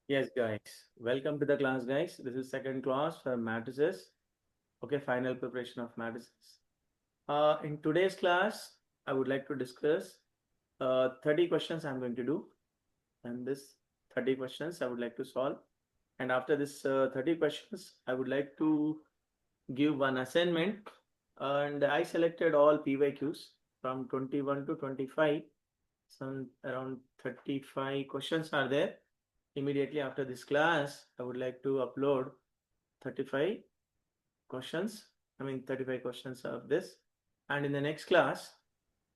Yes, guys. Welcome to the class, guys. This is second class for matrices. Okay, final preparation of matrices. In today's class, I would like to discuss 30 questions I'm going to do. And this 30 questions I would like to solve. And after this 30 questions, I would like to give one assignment. And I selected all PYQs from 21 to 25. Some around 35 questions are there. Immediately after this class, I would like to upload 35 questions. 35 questions of this. And in the next class,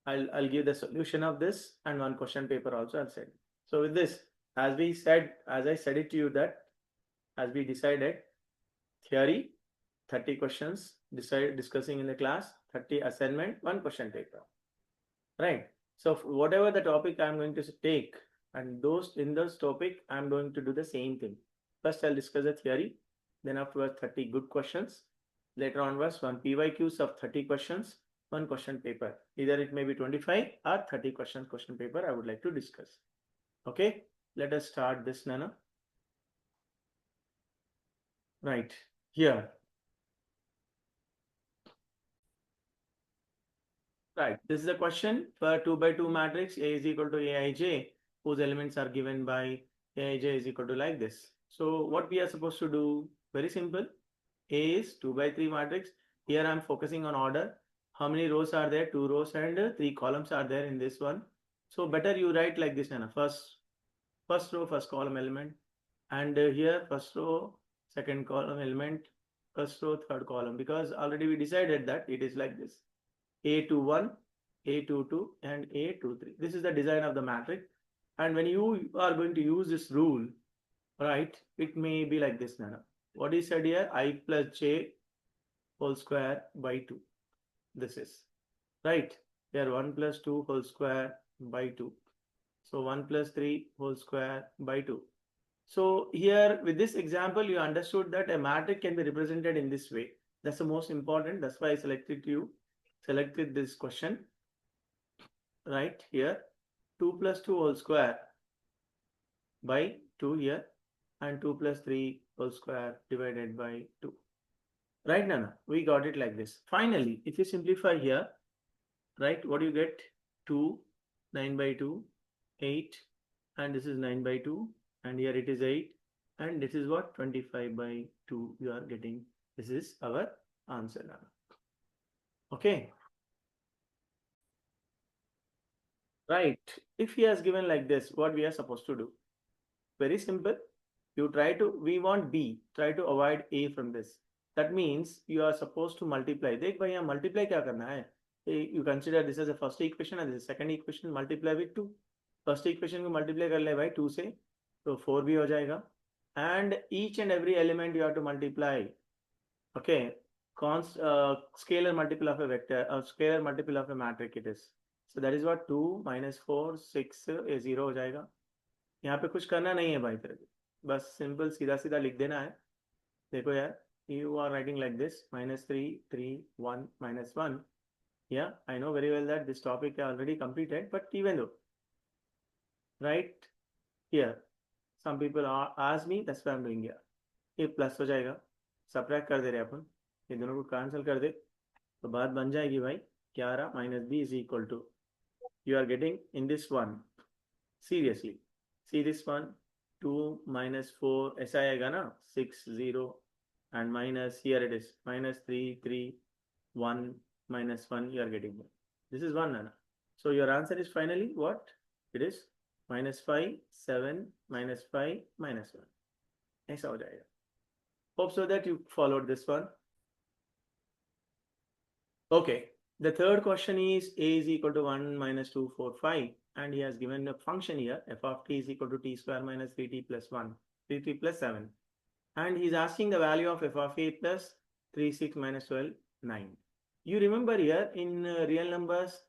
I'll give the solution of this and one question paper also I'll send. So with this, as I said it to you that as we decided, theory, 30 questions discussing in the class, 30 assignment, one question paper. Right. So whatever the topic I'm going to take, and those in those topic, I'm going to do the same thing. First, I'll discuss the theory. Then afterwards, 30 good questions. Later onwards, one PYQs of 30 questions, one question paper. Either it may be 25 or 30 questions question paper I would like to discuss. Okay. Let us start this, Nana. Right. Here. Right. This is a question for 2 by 2 matrix. A is equal to Aij, whose elements are given by Aij is equal to like this. So what we are supposed to do? Very simple. A is 2 by 3 matrix. Here I am focusing on order. How many rows are there? 2 rows and 3 columns are there in this one. So better you write like this, Nana. First row, first column element. And here first row, second column element, first row, third column. Because already we decided that it is like this. A21, A22, and A23. This is the design of the matrix. And when you are going to use this rule, right, it may be like this, Nana. What is said here? I plus j whole square by 2. This is right. Here 1 plus 2 whole square by 2. So 1 plus 3 whole square by 2. So here with this example, you understood that a matrix can be represented in this way. That's the most important. That's why I selected this question right here. 2 plus 2 whole square by 2 here and 2 plus 3 whole square divided by 2. Right, Nana? We got it like this. Finally, if you simplify here, right, what do you get? 2, 9 by 2, 8, and this is 9 by 2, and here it is 8, and this is what? 25 by 2 you are getting. This is our answer, Nana. Okay. Right. If he has given like this, what we are supposed to do? Very simple. We want B, try to avoid A from this. That means you are supposed to multiply. देख भाई यहाँ multiply क्या करना है? You consider this as a first equation and this is second equation, multiply with 2. First equation को multiply कर ले भाई 2 से, तो 4 भी हो जाएगा. And each and every element you have to multiply. Okay, scalar multiple of a vector, or scalar multiple of a matrix it is. So that is what 2 minus 4, 6, a 0 हो जाएगा. यहाँ पे कुछ करना नहीं है भाई तेरे को, बस सिंपल सीधा सीधा लिख देना है. देखो यार, you are writing like this, -3, 3, 1, -1. Yeah, I know very well that this topic I already completed, but even though, right here, some people ask me, that's why I'm doing here. ये plus हो जाएगा, subtract कर दे रहे अपन, ये दोनों को cancel कर दे, तो बात बन जाएगी भाई. क्या आ रहा? -b is equal to, you are getting in this one, seriously, see this one, 2 minus 4 ऐसा आएगा ना, 6 0 and minus, here it is -3 3 1 -1 you are getting it. This is 1, Nana. So your answer is finally what? It is -5 7 -5 -1. ऐसा हो जाएगा. Hope so that you followed this one. Okay. The third question is A is equal to 1 minus 2 4 5, and he has given a function here, f of t is equal to t square minus 3t plus 1, 3t plus 7. And he's asking the value of f of a plus 3 6 minus 12 9. You remember here in real numbers,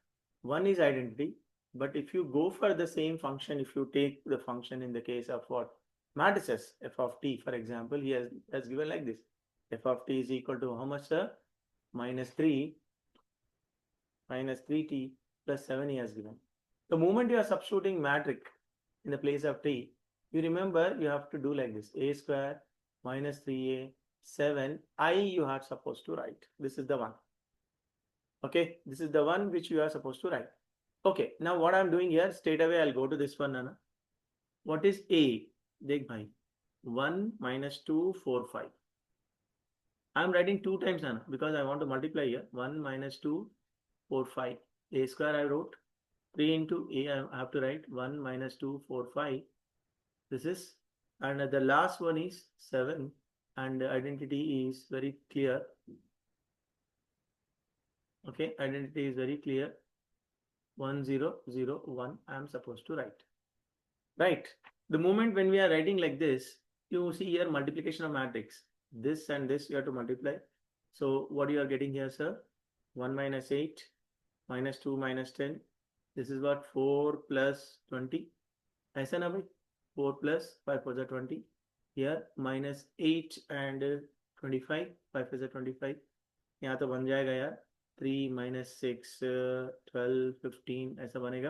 1 is identity, but if you go for the same function, if you take the function in the case of what? Matrices, f of t, for example, he has given like this. F of t is equal to how much, sir? Minus 3 minus 3t plus 7 he has given. The moment you are substituting matrix in the place of t, You remember you have to do like this. A square minus 3a 7 I you are supposed to write. This is the one. Okay, this is the one which you are supposed to write. Okay, now what I'm doing here, straight away I'll go to this one, Nana. What is A? Dekh bhai. 1 minus 2, 4, 5. I'm writing 2 times, Nana, because I want to multiply here. 1 minus 2, 4, 5. A square I wrote. 3 into A I have to write 1 minus 2, 4, 5. This is, and the last one is 7, and the identity is very clear. Okay, identity is very clear. 1 0 0 1 I am supposed to write. Right. The moment when we are writing like this, you see here multiplication of matrix. This and this you have to multiply. So what you are getting here, sir? 1 minus 8 minus 2 minus 10. This is what 4 plus 20. ऐसा ना भाई 4 plus 5 for the 20. Here minus 8 and 25. 5 is the 25. यहाँ तो बन जाएगा यार 3 minus 6 12 15 ऐसा बनेगा.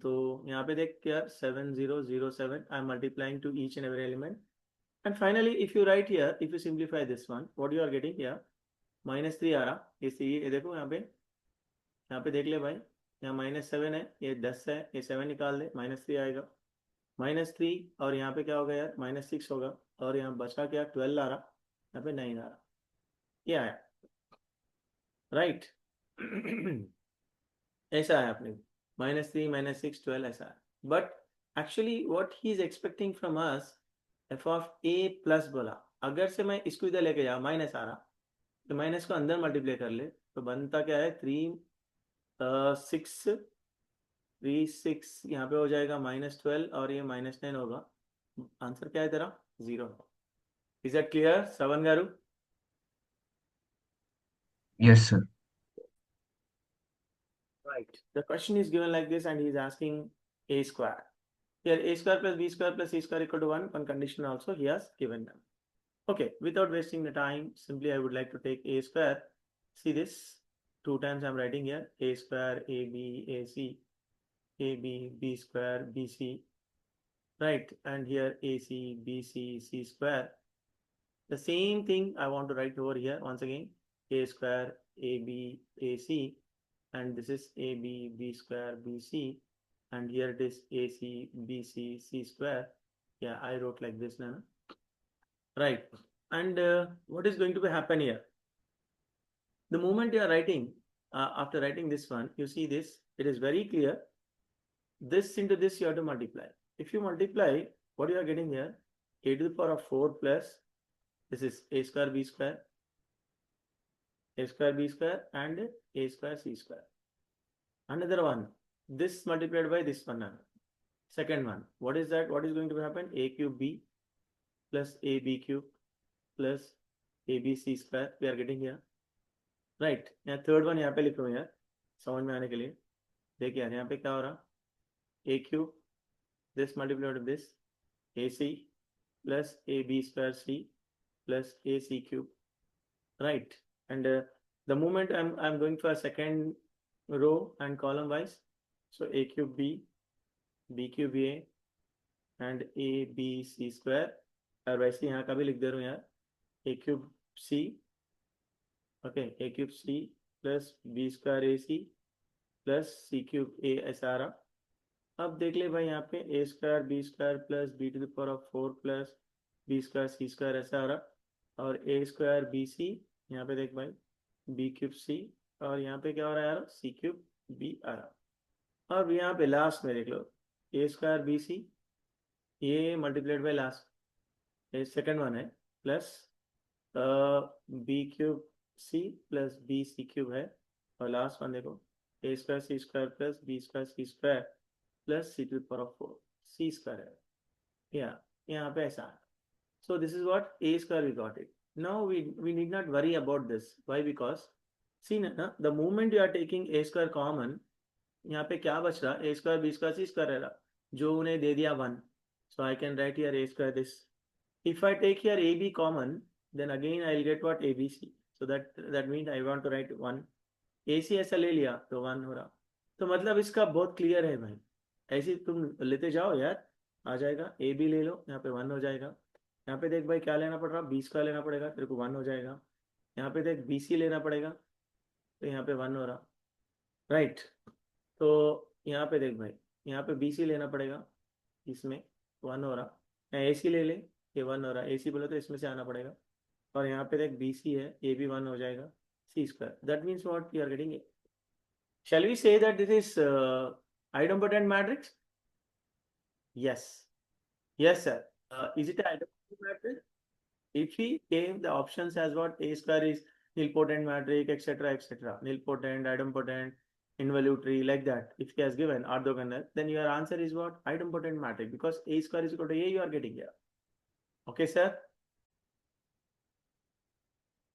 तो यहाँ पे देख यार 7007 I am multiplying to each and every element. And finally, if you write here, if you simplify this one, what you are getting here, minus 3 आ रहा. ये देखो यहाँ पे देख ले भाई, यहाँ minus 7 है, ये 10 है, ये 7 निकाल दे, minus 3 आएगा. minus 3 और यहाँ पे क्या होगा यार, minus 6 होगा, और यहाँ बचा क्या 12 आ रहा, यहाँ पे 9 आ रहा. ये आया, राइट. ऐसा है अपने minus 3 minus 6 12 ऐसा है. But actually what he is expecting from us, f of a plus बोला, अगर से मैं इसको इधर लेके जाऊँ माइनस आ रहा, तो माइनस को अंदर मल्टीप्लाई कर ले तो बनता क्या है 3 6 यहाँ पे हो जाएगा -12 और ये -9 होगा. आंसर क्या है तेरा 0. Is that clear Shravan garu? Yes, sir. Right. The question is given like this and he is asking a square. Here a square plus b square plus c square equal to 1. One condition also he has given them. Okay, without wasting the time, simply I would like to take a square. See this, 2 times I'm writing here, a square, ab, ac, ab, b square, bc, right, and here ac, bc, c square. The same thing I want to write over here once again, a square, ab, ac, and this is ab, b square, bc, and here it is ac, bc, c square. Yeah, I wrote like this now. Right. And what is going to happen here? The moment you are writing, after writing this one, you see this, it is very clear. This into this you have to multiply. If you multiply, what you are getting here, a to the power of 4 plus, this is a square b square, and a square c square. Another one, this multiplied by this one. Second one, what is that? What is going to happen? A cube b plus ab cube plus abc square we are getting here, right. यहाँ third one यहाँ पे लिख रहा हूँ यार समझ में आने के लिए. देखिए यार यहाँ पे क्या हो रहा, a cube this multiplied with this ac plus ab square c plus ac cube, right. And the moment I'm going for second row and column wise, so a cube b, b cube a, and a b c square, और वैसे यहाँ का भी लिख दे रहा हूँ यार a cube c, okay, a cube c plus b square ac plus c cube a ऐसा आ रहा. अब देख ले भाई यहाँ पे a square b square plus b to the power of 4 plus b square c square ऐसा आ रहा, और a square b c यहाँ पे देख भाई b cube c, और यहाँ पे क्या हो रहा है यार c cube b आ रहा. अब यहाँ पे लास्ट में देख लो a square b c, ये multiplied by last second one है plus B cube C plus B C cube है, और लास्ट वन देखो A square C square plus B square C square plus C to the power of 4 C square है. या यहाँ पे ऐसा है. So this is what a square we got it. Now we need not worry about this. Why? Because see ना, the moment you are taking a square common, यहाँ पे क्या बच रहा, a square b square c square रह रहा, जो उन्हें दे दिया 1. So I can write here a square this. If I take here ab common, then again I'll get what abc. So that means I want to write 1. ac ऐसा ले लिया तो 1 हो रहा. तो मतलब इसका बहुत क्लियर है भाई, ऐसे तुम लेते जाओ यार, आ जाएगा, ए भी ले लो, यहाँ पे 1 हो जाएगा। यहाँ पे देख भाई क्या लेना पड़ रहा, बी स्क्वायर लेना पड़ेगा, तेरे को 1 हो जाएगा। यहाँ पे देख बी सी लेना पड़ेगा, तो यहाँ पे 1 हो रहा, राइट। तो यहाँ पे देख भाई, यहाँ पे बी सी लेना पड़ेगा, इसमें 1 हो रहा। यहाँ ए सी ले ले, ये 1 हो रहा, ए सी बोले तो इसमें से आना पड़ेगा। और यहाँ पे देख बी सी है, ये भी 1 हो जाएगा, C square. That means what we are getting it. Shall we say that this is idempotent matrix? Yes. Yes, sir. Is it an idempotent matrix? If we gave the options as what A square is nilpotent matrix, etc., nilpotent, idempotent, involutory, like that. If he has given orthogonal, then your answer is what? Idempotent matrix, because A square is equal to A, you are getting here. Okay, sir?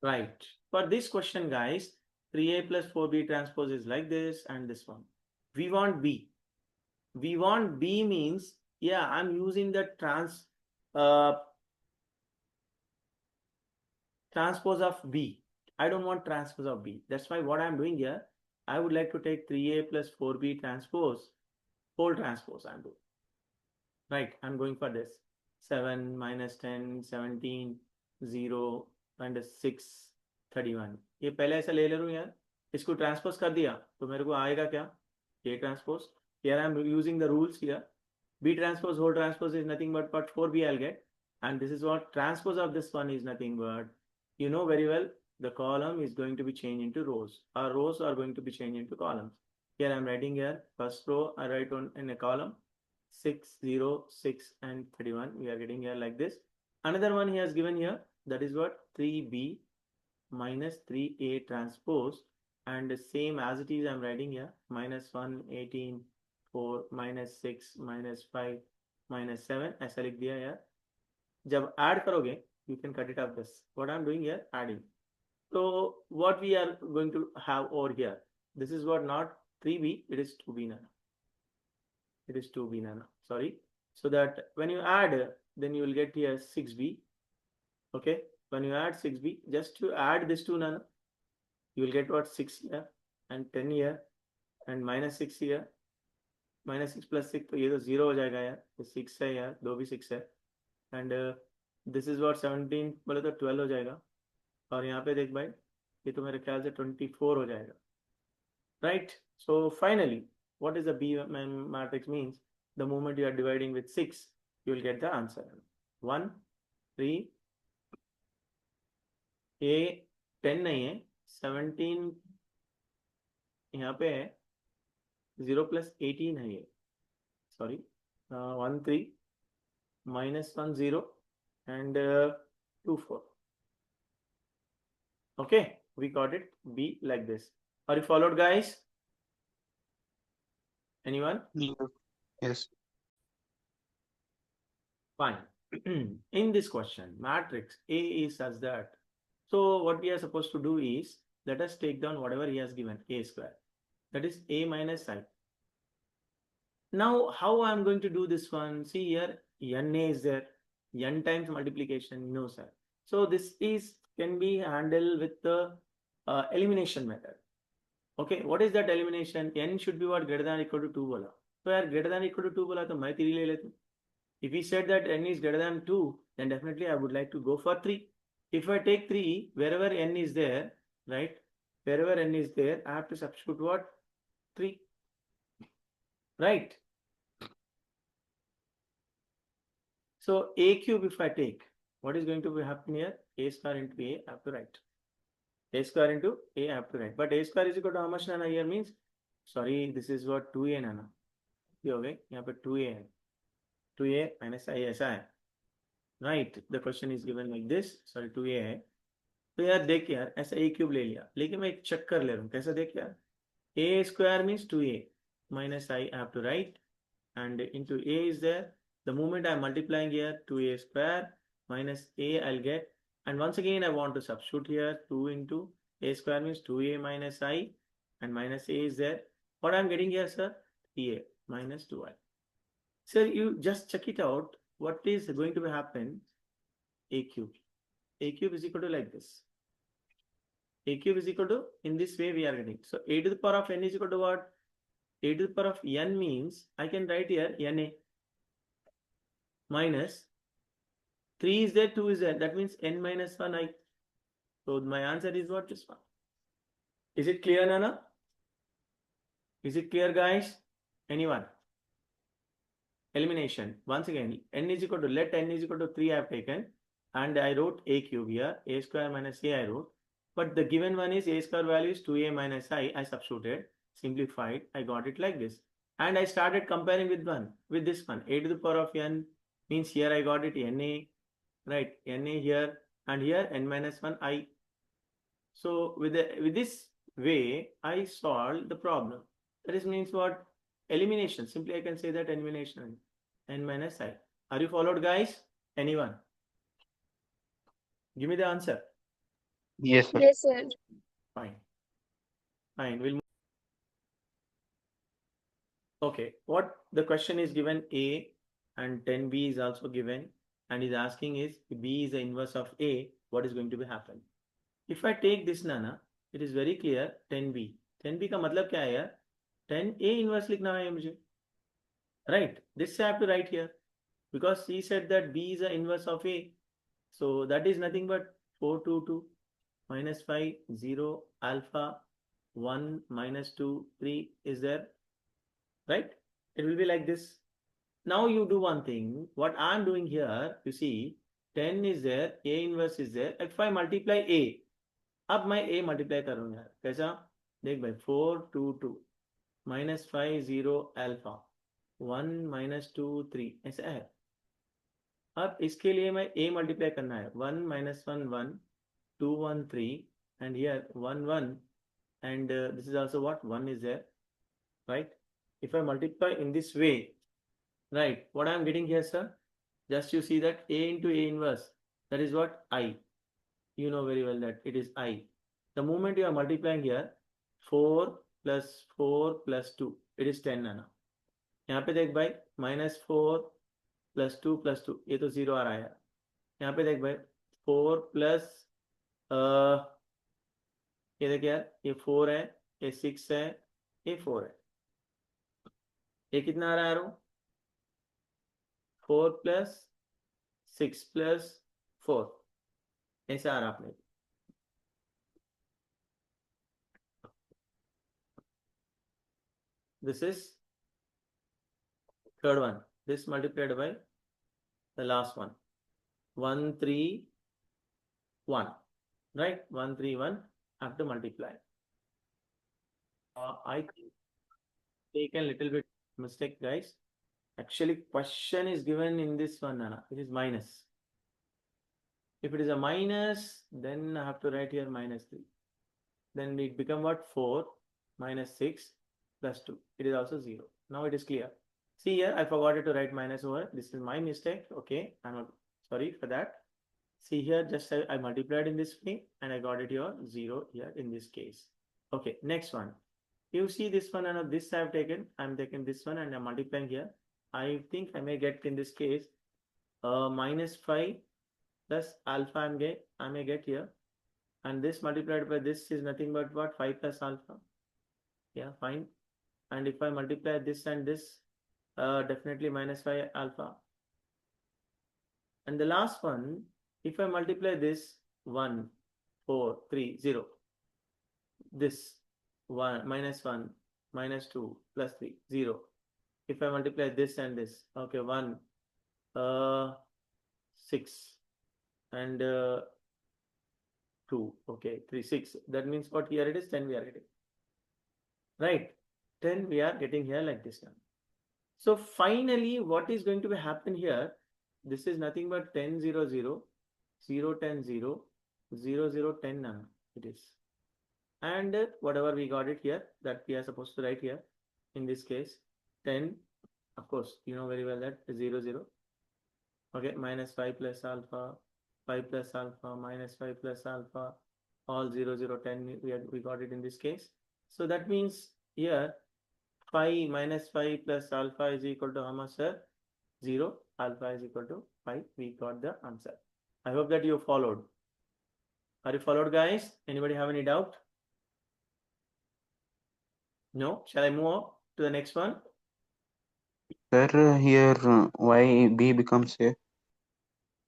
Right. For this question, guys, 3A plus 4B transpose is like this and this one. We want B. We want B means, yeah, I'm using the transpose of B. I don't want transpose of B. That's why what I'm doing here, I would like to take 3A plus 4B transpose, whole transpose I'm doing. Right, I'm going for this. 7 minus 10, 17, 0 and 6, 31. ये पहले ऐसा ले लूँ यार, इसको transpose कर दिया तो मेरे को आएगा क्या, A transpose. Here I'm using the rules here. B transpose whole transpose is nothing but 4B I'll get. And this is what transpose of this one is nothing but, you know very well, the column is going to be changed into rows. Our rows are going to be changed into columns. Here I'm writing here, first row I write on in a column, 6, 0, 6 and 31. We are getting here like this. Another one he has given here, that is what, 3B minus 3A transpose, and the same as it is I'm writing here, minus 1, 18, 4, minus 6, minus 5, minus 7, ऐसा लिख दिया यार. जब add करोगे, you can cut it off this. What I'm doing here, adding. So what we are going to have over here, this is what, not 3B, it is 2B nano. It is 2B nano, sorry. So that when you add, then you will get here 6B. Okay, when you add 6B, just to add this 2 nano, you will get what, 6 here and 10 here and minus 6 here. minus 6 plus 6 तो ये तो 0 हो जाएगा यार, तो 6 है यार, 2 भी 6 है. एंड दिस इज व्हाट 17 बोले तो 12 हो जाएगा. और यहाँ पे देख भाई, ये तो मेरे ख्याल से 24 हो जाएगा, right. So finally what is the B matrix means, the moment you are dividing with 6, you will get the answer. 1, 3, A 10 नहीं है, 17 यहाँ पे है, 0 plus 18 है ये, sorry, 1, 3, minus 1, 0 and 2, 4. Okay, we got it, B like this. Are you followed, guys? Anyone? Yes. Fine. In this question, matrix A is such that, so what we are supposed to do is, let us take down whatever he has given, A square. That is A minus I. Now, how I am going to do this one? See here, NA is there. N times multiplication, no sir. So this is can be handled with the elimination method. Okay, what is that elimination? N should be what, greater than or equal to 2 bola. So यार greater than or equal to 2 bola तो मैं 3 ले लेता हूँ. If we said that n is greater than 2, then definitely I would like to go for 3. If I take 3, wherever n is there, right? Wherever n is there, I have to substitute what? 3. Right? So a cube if I take, what is going to happen here? A square into A, I have to write. A square into A, I have to write. But A square is equal to how much nana here means? Sorry, this is what 2A nana. Okay, यहाँ पे 2A है. 2A minus I ऐसा है. Right, the question is given like this. Sorry, 2A है. तो यार देख यार, ऐसा A cube ले लिया. लेकिन मैं एक check कर ले रहा हूँ. कैसा देख यार? A square means 2A minus I have to write. And into A is there. The moment I'm multiplying here, 2A square minus A I'll get. And once again, I want to substitute here 2 into A square means 2A minus I and minus A is there. What I'm getting here, sir? 3A minus 2I. Sir, you just check it out. What is going to happen? A cube. A cube is equal to like this. A cube is equal to, in this way we are getting. So A to the power of n is equal to what? A to the power of n means I can write here NA. minus 3 is there, 2 is there. That means n minus 1 I. So my answer is what? This one. Is it clear, Nana? Is it clear, guys? Anyone? Elimination. Once again, n is equal to, let n is equal to 3 I have taken, and I wrote a cube here, a square minus a I wrote. But the given one is a square value is 2a minus I substituted, simplified, I got it like this. And I started comparing with this one. A to the power of n means here I got it na, right? Na here, and here n minus 1 I. So with this way, I solved the problem. That is means what? Elimination. Simply I can say that elimination. N minus I. Are you followed, guys? Anyone? Give me the answer. Yes, sir. Yes, sir. Fine. Fine. We'll move. Okay. What the question is given A and 10B is also given, and is asking is B is the inverse of A. What is going to be happen? If I take this, Nana, it is very clear 10B. 10B का मतलब क्या है यार? 10A inverse लिखना है मुझे. Right. This I have to write here because he said that B is the inverse of A. So that is nothing but 4, 2, 2 minus 5, 0, alpha, 1, minus 2, 3 is there. Right? It will be like this. Now you do one thing. What I am doing here, you see, 10 is there, A inverse is there. If I multiply A, अब मैं A multiply करूँ यार, कैसा? देख भाई 4, 2, 2 minus 5, 0, alpha 1, minus 2, 3 ऐसा है. अब इसके लिए मैं A multiply करना है 1, minus 1, 1, 2, 1, 3 and here 1, 1 and this is also what? 1 is there, right? If I multiply in this way, right, what I am getting here, sir? Just you see that A into A inverse, that is what? I. You know very well that it is I. The moment you are multiplying here, 4 plus 4 plus 2, it is 10 आना. यहाँ पे देख भाई minus 4 plus 2 plus 2, ये तो 0 आ रहा है. यहाँ पे देख भाई 4 plus ये देख यार, ये 4 है, ये 6 है, ये 4 है. ये कितना आ रहा है यारो? 4 plus 6 plus 4 ऐसा आ रहा आपने. This is third one. This multiplied by the last one. 1, 3, 1. Right? 1, 3, 1. Have to multiply. I taken a little bit mistake, guys. Actually, question is given in this one, Nana. It is minus. If it is a minus, then I have to write here minus 3. Then it become what? 4 minus 6 plus 2. It is also 0. Now it is clear. See here, I forgot to write minus over. This is my mistake. Okay, I'm sorry for that. See here, just I multiplied in this way and I got it here 0 here in this case. Okay, next one. You see this one and this I have taken. I'm taking this one and I'm multiplying here. I think I may get in this case minus 5 plus alpha I may get here. And this multiplied by this is nothing but what? 5 plus alpha. Yeah, fine. And if I multiply this and this, definitely minus 5 alpha. And the last one, if I multiply this 1, 4, 3, 0, this 1, minus 1, minus 2, plus 3, 0. If I multiply this and this, okay, 1, 6, and 2, okay, 3, 6. That means what here it is? 10 we are getting. Right? 10 we are getting here like this now. So finally, what is going to be happen here? This is nothing but 10, 0, 0, 0, 10, 0, 0, 0, 10 now. It is. And whatever we got it here, that we are supposed to write here. In this case, 10, of course, you know very well that 0, 0. Okay, minus 5 plus alpha, 5 plus alpha, minus 5 plus alpha, all 0, 0, 10, we got it in this case. So that means here, 5 minus 5 plus alpha is equal to how much, sir? 0, alpha is equal to 5. We got the answer. I hope that you followed. Are you followed, guys? Anybody have any doubt? No? Shall I move on to the next one? Sir, here why B becomes A?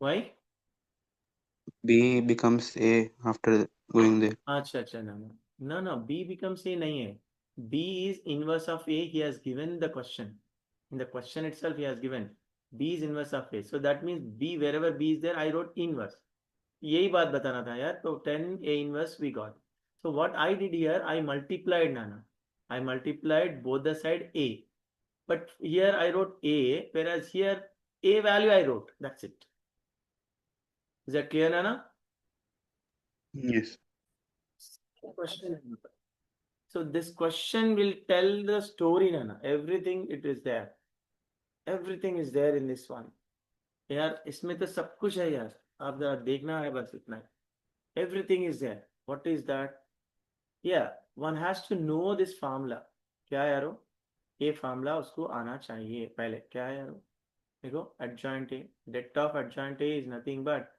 Why? B becomes A after going there. अच्छा अच्छा, no, B becomes A नहीं है. B is inverse of A. He has given the question. In the question itself, he has given B is inverse of A. So that means B, wherever B is there, I wrote inverse. यही बात बताना था यार. तो 10 A inverse we got. So what I did here, I multiplied, Nana. I multiplied both the side A. But here I wrote A, whereas here A value I wrote. That's it. Is that clear, Nana? Yes. Question. So this question will tell the story, Nana. Everything it is there. Everything is there in this one. यार इसमें तो सब कुछ है यार. आप जरा देखना है बस इतना है. Everything is there. What is that? Yeah, one has to know this formula. क्या है यारो? ये फार्मूला उसको आना चाहिए पहले. क्या है यारो? देखो, adjoint A. Det of adjoint A is nothing but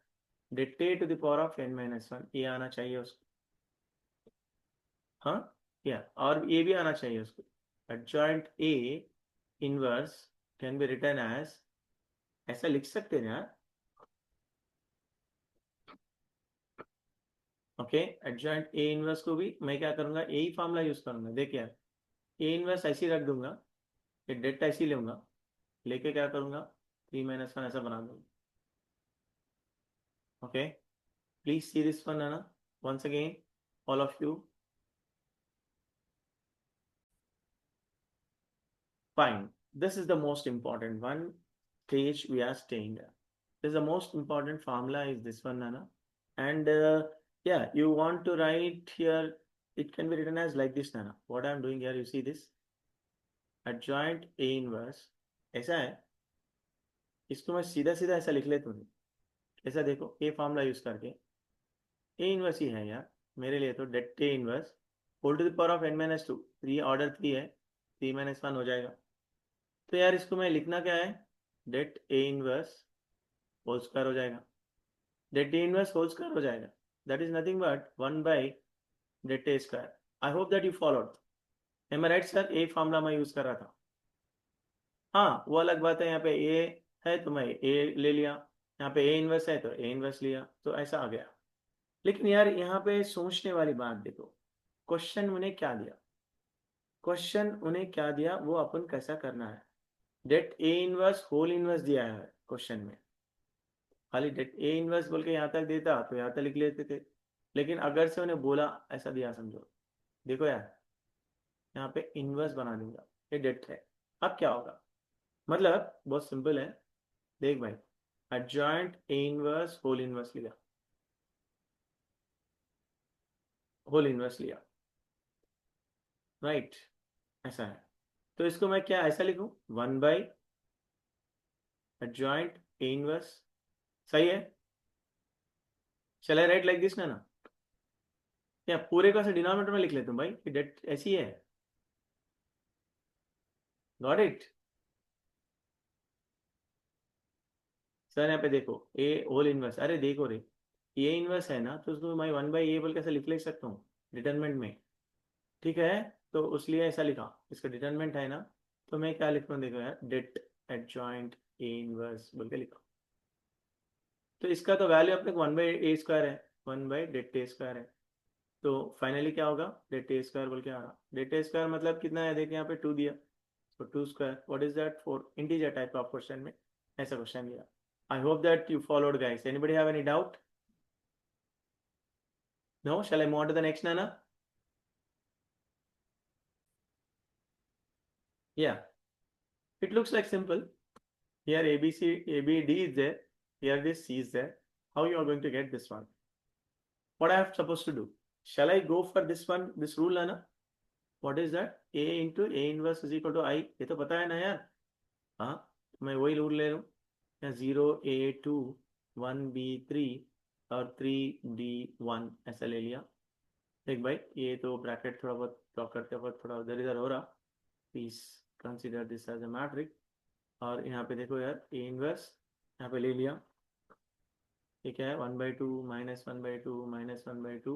det A to the power of n minus 1. ये आना चाहिए उसको. हाँ, या और ये भी आना चाहिए उसको. Adjoint A inverse can be written as, ऐसा लिख सकते हैं यार. ओके, एडजॉइंट ए इनवर्स को भी मैं क्या करूंगा, यही फॉर्मूला यूज करूंगा. देखिए यार, ए इनवर्स ऐसी रख दूंगा, ये डेट ऐसी लूंगा, लेके क्या करूंगा, 3 - 1 ऐसा बना दूंगा. Okay, please see this one, है ना, once again, all of you. Fine, this is the most important one stage we are staying there. This is the most important formula is this one, Nana. And yeah, you want to write here, it can be written as like this, Nana. What I'm doing here, you see this adjoint A inverse ऐसा है. इसको मैं सीधा सीधा ऐसा लिख लेता हूँ. ऐसा देखो, ए फॉर्मूला यूज करके ए इनवर्स ही है यार मेरे लिए. तो det A inverse whole to the power of n - 2. 3 order 3 है, 3 - 1 हो जाएगा. तो यार इसको मैं लिखना क्या है, det A inverse whole square हो जाएगा. Det A inverse whole square हो जाएगा. That is nothing but 1 / det A square. I hope that you followed. Am I right sir? A formula मैं यूज कर रहा था. हाँ, वो अलग बात है. यहाँ पे ए है तो मैं ए ले लिया, यहाँ पे ए इनवर्स है तो ए इनवर्स लिया, तो ऐसा आ गया. लेकिन यार यहाँ पे सोचने वाली बात देखो, क्वेश्चन उन्हें क्या दिया, क्वेश्चन उन्हें क्या दिया वो अपन कैसा करना है. Det A inverse whole inverse दिया है क्वेश्चन में. खाली डेट ए इनवर्स बोल के यहाँ तक देता तो यहाँ तक लिख लेते थे. लेकिन अगर से उन्हें बोला ऐसा दिया, समझो, देखो यार, यहाँ पे इनवर्स बना दूंगा, ये डेट है. अब क्या होगा, मतलब बहुत सिंपल है. देख भाई, adjoint A inverse whole inverse लिया, होल इनवर्स लिया, राइट, ऐसा है. तो इसको मैं क्या ऐसा लिखूं, 1 / एडजॉइंट ए इनवर्स. सही है? चल आई राइट लाइक दिस ना, या पूरे का से डिनोमिनेटर में लिख लेता हूं भाई, डेट ऐसी है. Got it sir? यहाँ पे देखो, ए होल इनवर्स, अरे देखो रे, ए इनवर्स है ना, तो उसको मैं 1 / ए बोल कैसे लिख सकता हूँ डिटरमिनेंट में. ठीक है, तो उसलिए ऐसा लिखा. इसका डिटरमिनेंट है ना, तो मैं क्या लिख रहा हूँ, देखो यार, डेट एडजॉइंट ए इनवर्स बोल के लिखा. तो इसका तो वैल्यू अपने 1 / A² है, 1 / डेट ए स्क्वायर है. तो फाइनली क्या होगा, डेट ए स्क्वायर बोल के आ रहा. डेट ए स्क्वायर मतलब कितना है, देखिए यहाँ पे 2 दिया, तो 2 square. What is that, 4. Integer type of question में ऐसा क्वेश्चन दिया. I hope that you followed guys. Anybody have any doubt? No? Shall I move on to the next, नाना? Yeah, it looks like simple. Here ABC, ABD is there. Here this C is there. How you are going to get this one? What I have supposed to do? Shall I go for this one, this rule, Nana? What is that? A into A inverse is equal to I. ये तो पता है ना यार. हाँ, तो मैं वही रूल ले लूँ. यहाँ 0A2 1B3 और 3D1 ऐसा ले लिया. देख भाई, ये तो ब्रैकेट थोड़ा बहुत ड्रॉ करते वक्त थोड़ा उधर इधर हो रहा. Please consider this as a matrix. और यहाँ पे देखो यार, ए इनवर्स यहाँ पे ले लिया. ये क्या है, 1/2 -1/2 -1/2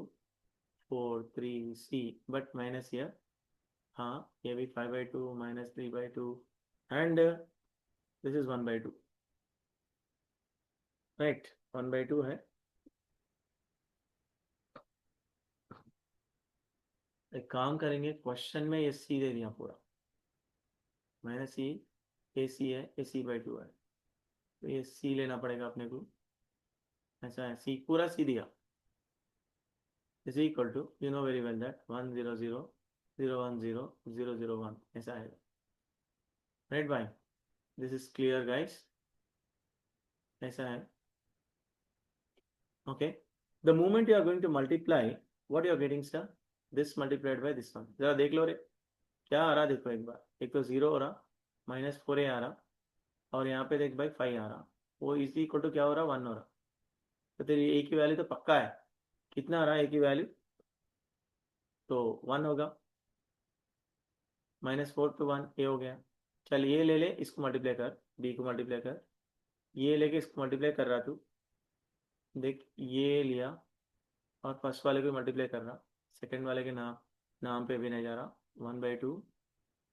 4 3 C, बट माइनस हियर. हाँ, ये भी 5/2 -3/2 एंड दिस इज 1/2, राइट, 1/2 है। एक काम करेंगे, क्वेश्चन में ये सी दे दिया पूरा, माइनस सी, ए सी है, ए सी/2 है, तो ये सी लेना पड़ेगा अपने को। ऐसा है, सी पूरा सी दिया is equal to, you know very well that 1 0 0 0 1 0 0 0 1 ऐसा है, राइट भाई, दिस इज क्लियर गाइस, ऐसा है। Okay, the moment you are going to multiply, what you are getting sir, this multiplied by this one, जरा देख लो रे क्या आ रहा, देखो एक बार, एक तो जीरो हो रहा, -4a आ रहा, और यहाँ पे देख भाई 5 आ रहा, वो इज इक्वल टू क्या हो रहा, 1 हो रहा, तो तेरी ए की वैल्यू तो पक्का है, कितना आ रहा है ए की वैल्यू, तो 1 होगा, -4 पे 1 ए हो गया। चल ये ले ले, इसको मल्टीप्लाई कर, बी को मल्टीप्लाई कर, ये लेके इसको मल्टीप्लाई कर रहा तू, देख ये लिया, और फर्स्ट वाले को मल्टीप्लाई कर रहा, सेकंड वाले के नाम नाम पे भी नहीं जा रहा, 1/2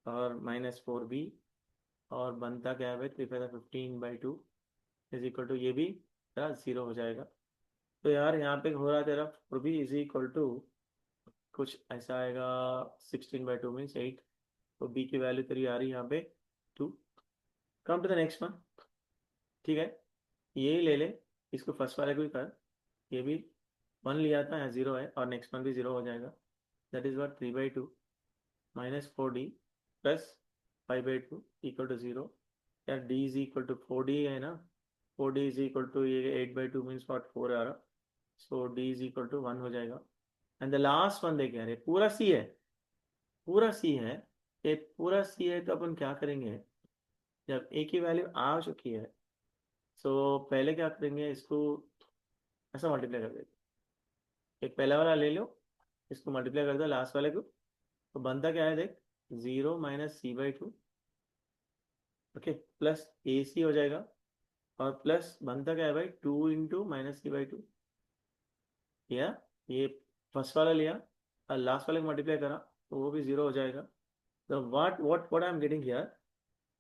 और -4b, और बनता क्या है भाई, 3/15/2 इज इक्वल टू, ये भी तेरा जीरो हो जाएगा। तो यार यहाँ पे हो रहा है तेरा 4b इज इक्वल टू कुछ ऐसा आएगा, 16/2 मीन्स 8, तो बी की वैल्यू तेरी आ रही है यहाँ पे 2। Come to the next one, ठीक है, ये ले ले, इसको फर्स्ट वाले को ही कर, ये भी 1 लिया था, यहाँ 0 है, और नेक्स्ट वन भी 0 हो जाएगा, that is what 3/2 -4d plus 5/2 equal to 0, या d is equal to 4d है ना, 4d इज इक्वल टू ये 8/2 मीन्स वॉट 4 आ रहा, सो d इज इक्वल टू 1 हो जाएगा। एंड द लास्ट वन देख यार, ये पूरा सी है, पूरा सी है, ये पूरा सी है, तो अपन क्या करेंगे, जब ए की वैल्यू आ चुकी है, सो पहले क्या करेंगे, इसको ऐसा मल्टीप्लाई कर देते, एक पहला वाला ले लो, इसको मल्टीप्लाई कर दो लास्ट वाले को, तो बनता क्या है देख, 0 -c/2, ओके, प्लस ए सी हो जाएगा, और प्लस बनता क्या है भाई, 2 इंटू -c/2, या ये फर्स्ट वाला लिया और लास्ट वाले को मल्टीप्लाई करा, तो वो भी 0 हो जाएगा। तो what what what I am getting here,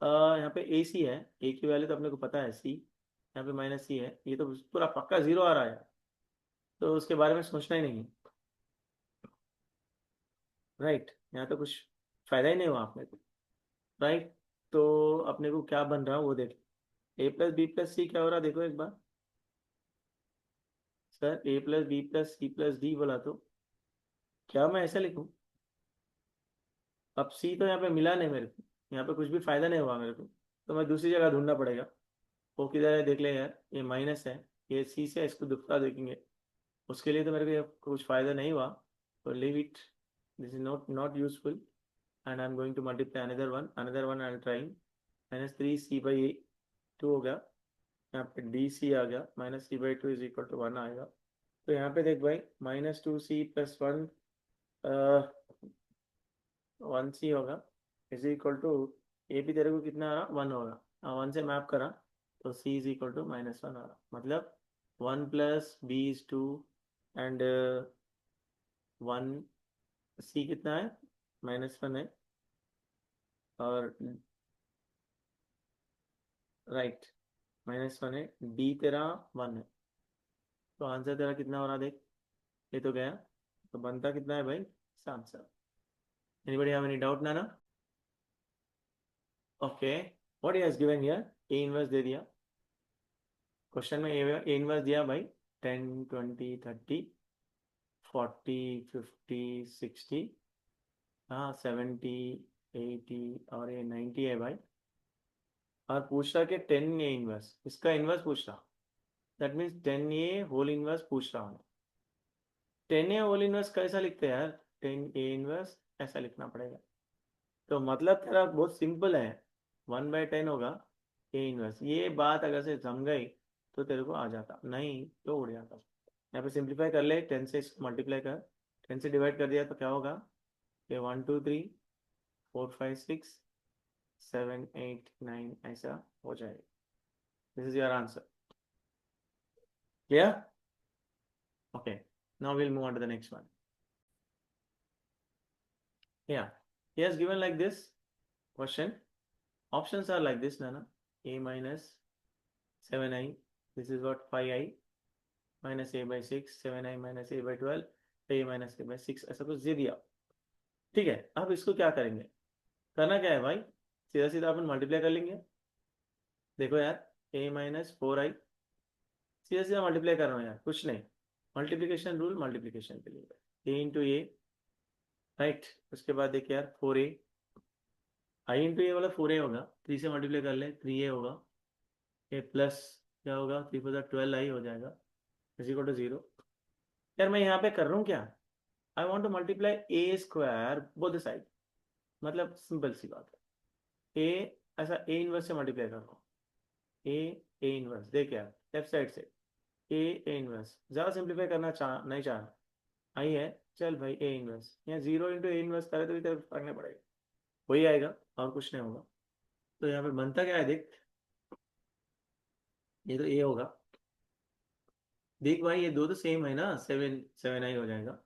यहाँ पे ए सी है, ए की वैल्यू तो अपने को पता है सी, यहाँ पे -c है, ये तो पूरा पक्का 0 आ रहा है, तो उसके बारे में सोचना ही नहीं है, राइट, यहाँ तो कुछ फायदा ही नहीं हुआ अपने को, राइट। तो अपने को क्या बन रहा है वो देख, a+b+c क्या हो रहा है देखो एक बार, सर a+b+c+d बोला, तो क्या मैं ऐसा लिखूं, अब सी तो यहाँ पे मिला नहीं मेरे को, यहाँ पे कुछ भी फायदा नहीं हुआ मेरे को, तो मैं दूसरी जगह ढूंढना पड़ेगा, वो किधर है देख ले यार, ये माइनस है, ये सी से इसको दूसरा देखेंगे, उसके लिए तो मेरे को ये कुछ फायदा नहीं हुआ, तो leave it, this is not not useful, and I am going to multiply another one I am trying, -3c/2 हो गया, यहाँ पे डी सी आ गया, -c/2 इज इक्वल टू 1 आएगा, तो यहाँ पे देख भाई -2c+1 1c होगा, इज इक्वल टू, ये भी तेरे को कितना आ रहा, 1 होगा, 1 से मैप करा, तो c इज इक्वल टू -1 आ रहा, मतलब 1 plus b is 2, and 1 c कितना है, -1 है, और राइट, -1 है, d तेरा 1 है, तो आंसर तेरा कितना हो रहा देख, ये तो गया, तो बनता कितना है भाई, answer. Anybody have any doubt नाना? Okay, what he has given here, A inverse दे दिया, क्वेश्चन में ए इनवर्स दिया भाई, 10 20 30 40 50 60, हाँ 70 80 और ये 90 है भाई, और पूछ रहा कि 10 ए इनवर्स, इसका इनवर्स पूछ रहा, that means 10 A whole inverse पूछ रहा हूँ, 10 ए होल इनवर्स कैसा लिखते हैं यार, 10 ए इनवर्स ऐसा लिखना पड़ेगा, तो मतलब तेरा बहुत सिंपल है, 1/10 होगा ए इनवर्स, ये बात अगर से जम गई तो तेरे को आ जाता, नहीं तो उड़ जाता। यहाँ पे सिंप्लीफाई कर ले, 10 से इसको मल्टीप्लाई कर, 10 से डिवाइड कर दिया तो क्या होगा, ये 1 2 3 4 5 6 7 8 9 ऐसा हो जाएगा, this is your answer, clear? Okay, now will move on to the next one, yeah, he has given like this question, options are like this, Nana, a minus 7i, this is what 5i minus a by 6, 7i minus a by 12, a minus a by 6, ऐसा कुछ दे दिया। ठीक है, अब इसको क्या करेंगे, करना क्या है भाई, सीधा सीधा अपन मल्टीप्लाई कर लेंगे। देखो यार, a माइनस 4i, सीधा सीधा मल्टीप्लाई कर रहा हूँ यार, कुछ नहीं, मल्टीप्लिकेशन रूल, मल्टीप्लिकेशन के लिए a इंटू ए, राइट। उसके बाद देखिए यार 4a, आई इंटू ए वाला 4a होगा, 3 से मल्टीप्लाई कर ले 3a होगा, ए प्लस क्या होगा, 3 4 12i हो जाएगा, इज इक्वल टू 0। यार मैं यहाँ पे कर रहा हूँ क्या, आई want to multiply A square both the side, मतलब सिंपल सी बात है, ए ऐसा ए इनवर्स से मल्टीप्लाई कर रहा हूँ, ए इनवर्स देख यार लेफ्ट साइड से, ए इनवर्स, ज़्यादा सिंप्लीफाई करना नहीं चाह रहा, आई है, चल भाई ए इनवर्स, यहाँ 0 इंटू ए इनवर्स करे तो भी तरफ करना पड़ेगा, वही आएगा और कुछ नहीं होगा। तो यहाँ पे बनता क्या है देख, ये तो ए होगा, देख भाई ये दो तो सेम है ना, 7 आई हो जाएगा,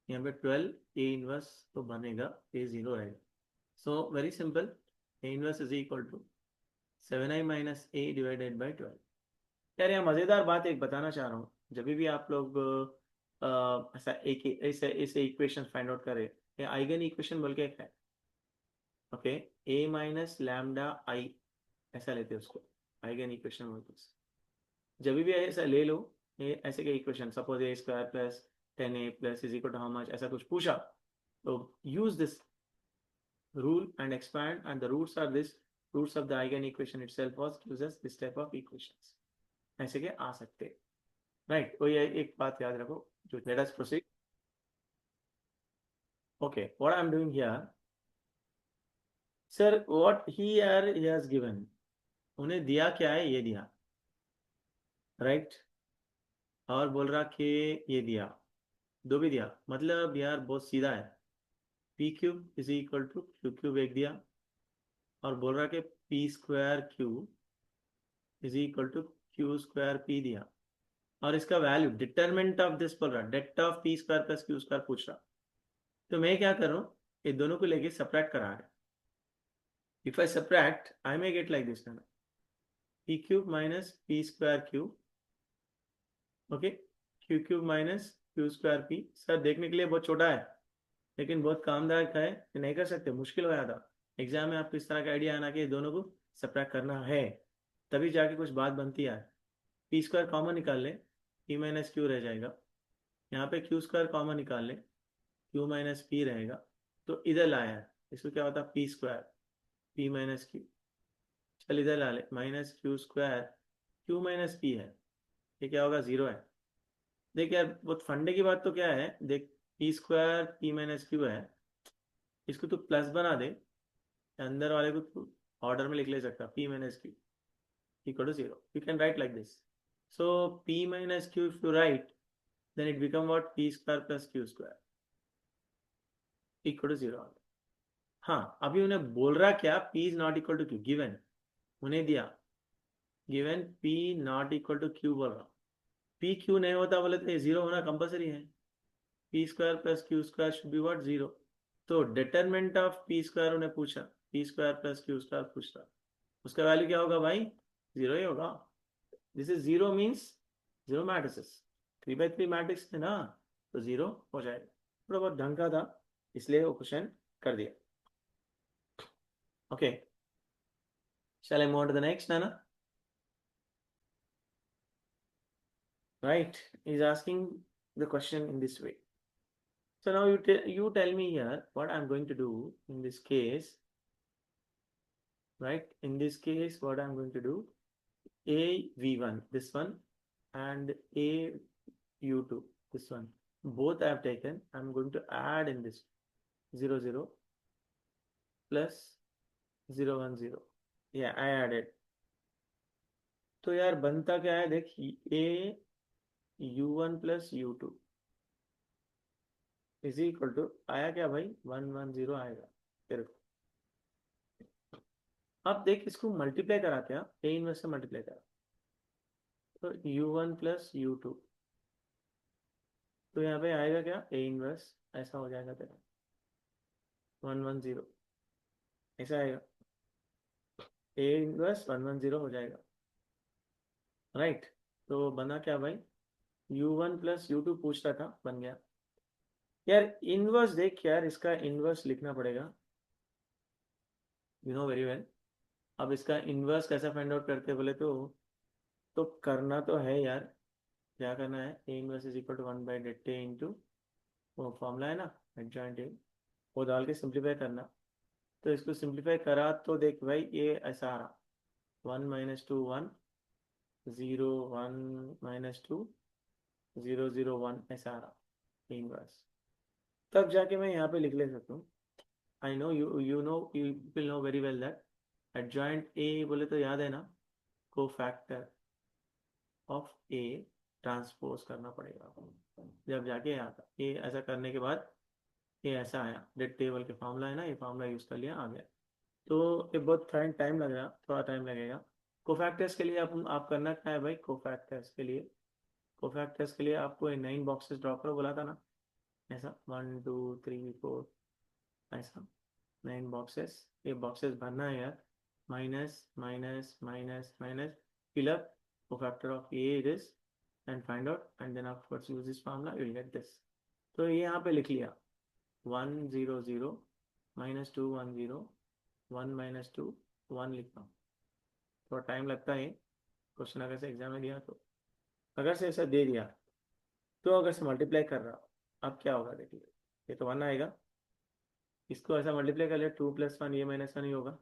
यहाँ पे 12 ए इनवर्स तो बनेगा, ए 0 रहेगा। So very simple, A inverse is equal to 7i minus A divided by 12। यार यहाँ मज़ेदार बात एक बताना चाह रहा हूँ, जब भी आप लोग ऐसा एक ऐसे ऐसे इक्वेशन फाइंड आउट करें, ये आइगन इक्वेशन बोल के एक है, ओके, ए माइनस लैम्डा आई, ऐसा लेते हैं उसको, आइगन इक्वेशन बोलते हैं। जब भी ऐसा ले लो, ये ऐसे के equation, suppose A square plus 10a plus is equal to how much, ऐसा कुछ पूछा, तो use this rule and expand, and the roots are this, roots of the eigen equation itself was gives us this type of equations, ऐसे के आ सकते, right. तो ये एक बात याद रखो, जो let us proceed. Okay, what I am doing here, sir what he has given, उन्हें दिया क्या है, ये दिया, राइट, और बोल रहा कि ये दिया, दो भी दिया, मतलब यार बहुत सीधा है, P cube is equal to Q cube एक दिया, और बोल रहा कि P square Q is equal to Q square P दिया, और इसका वैल्यू डिटरमिनेंट ऑफ दिस बोल रहा, det of P square plus Q square पूछ रहा। तो मैं क्या कर रहा हूँ, ये दोनों को लेके सब्ट्रैक्ट करा रहा है, if I subtract I may get like this ना, P cube minus P square Q, okay, Q cube minus Q square P. Sir देखने के लिए बहुत छोटा है, लेकिन बहुत कामदायक है, नहीं कर सकते, मुश्किल हो जाता एग्जाम में, आपको इस तरह का आइडिया आना कि दोनों को सब्ट्रैक्ट करना है, तभी जाके कुछ बात बनती है। पी स्क्वायर कॉमन निकाल ले, पी माइनस क्यू रह जाएगा, यहाँ पे क्यू स्क्वायर कॉमन निकाल ले, क्यू माइनस पी रहेगा, तो इधर लाया है, इसको क्या होता है, P square P minus Q, चल इधर ला ले, minus Q square Q minus P है, ये क्या होगा, 0 है। देख यार बहुत फंडे की बात तो क्या है, देख P square P minus Q है, इसको तो प्लस बना दे, अंदर वाले को तू ऑर्डर में लिख ले सकता, P minus Q equal to 0, you can write like this. So P minus Q if you write, then it become what, p square plus q square equal to 0। हाँ, अभी उन्हें बोल रहा क्या, p is not equal to q, given, उन्हें दिया given p not equal to q बोल रहा, p q नहीं होता बोले तो ये 0 होना कंपलसरी है, p square plus Q square should be what, 0। तो डिटरमिनेंट ऑफ p स्क्वायर उन्हें पूछा, p square plus Q square पूछता, उसका वैल्यू क्या होगा भाई, 0 ही होगा। This is 0 means 0 matrices, 3 by 3 matrix थे ना, तो 0 हो जाएगा, थोड़ा बहुत ढंग का था, इसलिए वो क्वेश्चन कर दिया। Okay, shall I move on to the next, Nana? Right, he's asking the question in this way. So now you tell me here what I'm going to do in this case, right? In this case, what I'm going to do, a v1 this one, and a u2 this one, both I have taken, I'm going to add in this 0 0 plus 0 1 0, yeah I added। तो यार बनता क्या है देख, a u1 plus u2 is equal to, आया क्या भाई, 1 1 0 आएगा तेरे को। अब देख इसको मल्टीप्लाई करा, क्या ए इनवर्स से मल्टीप्लाई करा, तो u1 प्लस u2, तो यहाँ पे आएगा क्या, ए इनवर्स, ऐसा हो जाएगा तेरा 1 1 0, ऐसा आएगा। ए इनवर्स 110 हो जाएगा, राइट। तो बना क्या भाई, u1 प्लस u2 पूछ रहा था, बन गया। यार इनवर्स देख यार, इसका इनवर्स लिखना पड़ेगा, यू नो वेरी वेल। अब इसका इनवर्स कैसा फाइंड आउट करते बोले तो करना तो है यार। क्या करना है, A inverse is equal to 1/det into, वो फॉर्मूला है ना, एडजॉइंट ए, वो डाल के सिंप्लीफाई करना। तो इसको सिंप्लीफाई करा तो देख भाई ये ऐसा आ रहा, 1 - 2 1 0 1 - 2 0 0 1 ऐसा आ रहा इनवर्स। तब जाके मैं यहाँ पे लिख ले सकता हूँ। I know you will know very well that adjoint A बोले तो याद है ना, को फैक्टर ऑफ ए ट्रांसपोज करना पड़ेगा। जब जाके यहाँ था ये ऐसा करने के बाद ये ऐसा आया, डेट टेबल के फार्मूला है ना, ये फार्मूला यूज कर लिया, आ गया। तो ये बहुत टाइम लग रहा, थोड़ा टाइम लगेगा। कोफैक्टर्स के लिए आप करना क्या है भाई, कोफैक्टर्स के लिए आपको 9 बॉक्सेस ड्रॉ करो बोला था ना, ऐसा 1 2 3 4 ऐसा 9 बॉक्सेस, ये बॉक्सेस भरना है यार, minus minus minus minus, fill up cofactor of A it is and find out and then afterwards use this formula you will get this। तो ये यहाँ पे लिख लिया 1 0 0 -2 1 0 1 -2 1 लिखना। थोड़ा टाइम लगता है क्वेश्चन अगर से एग्जाम में दिया तो, अगर से ऐसा दे दिया तो अगर से मल्टीप्लाई कर रहा, अब क्या होगा देखिए, ये तो 1 आएगा, इसको ऐसा मल्टीप्लाई कर लिया 2 + 1, ये -1 ही होगा।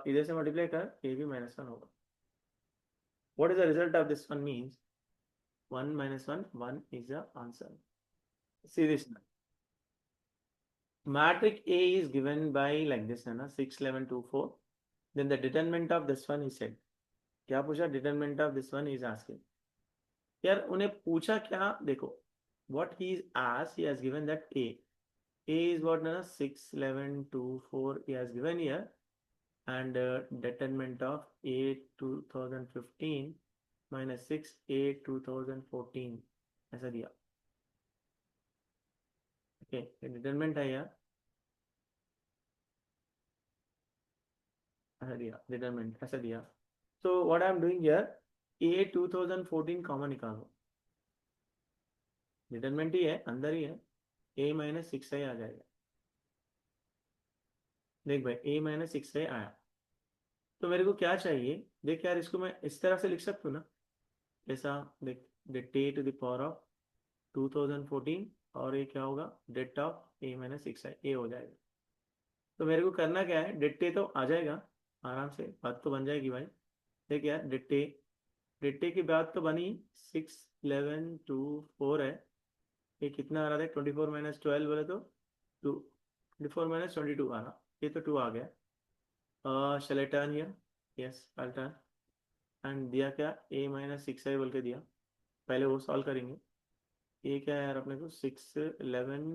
इधर से मल्टीप्लाई कर, ये भी -1 होगा। What is the result of this one means 1 - 1 1 is the answer। See this now. Matrix A is given by like this है ना, 6 11 2 4, then the determinant of this one is said। क्या पूछा, determinant of this one is asking। यार उन्हें पूछा क्या देखो, what he is asked, he has given that A is what ना 6 11 2 4 he has given here, and determinant of A 2015 - 6 A 2014 ऐसा दिया। ओके, डिटरमिनेंट है यार, ऐसा दिया, डिटरमिनेंट ऐसा दिया। तो what I am doing here, A 2014 common निकालो, डिटरमिनेंट ही है, अंदर ही है, A - 6 आ जाएगा। देख भाई A - 6 आया, तो मेरे को क्या चाहिए, देख यार इसको मैं इस तरह से लिख सकता हूँ ना, ऐसा देख, det A to the power of 2014, और ये क्या होगा, डेट ऑफ A - 6 ए हो जाएगा। तो मेरे को करना क्या है, डेट ए तो आ जाएगा आराम से, बात तो बन जाएगी भाई। देख यार डेट ए की बात तो बनी, 6 11 2 4 है, ये कितना आ रहा था, 24 - 12 बोले तो 2, 24 - 22 आ रहा, ये तो 2 आ गया। Shall I turn here, yes I turn, and दिया क्या, A - 6 बोल के दिया। पहले वो सॉल्व करेंगे, ये क्या है यार अपने को 6 11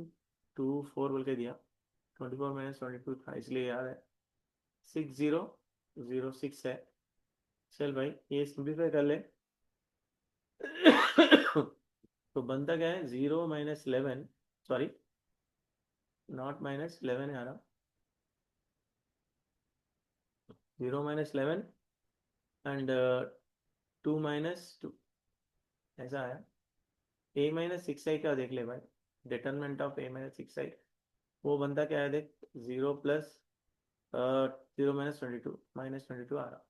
2 4 बोल के दिया, 24 - 22 था इसलिए याद है, 6006 है। चल भाई ये सिंप्लीफाई कर ले। तो बनता क्या है, 0 - 11, सॉरी नॉट -11 है आ रहा, 0 - 11 एंड 2 - 2 ऐसा आया। A - 6 आई क्या देख ले भाई, डिटरमिनेंट ऑफ A - 6 आई, वो बनता क्या है देख, 0 प्लस 0 - 22 आ रहा।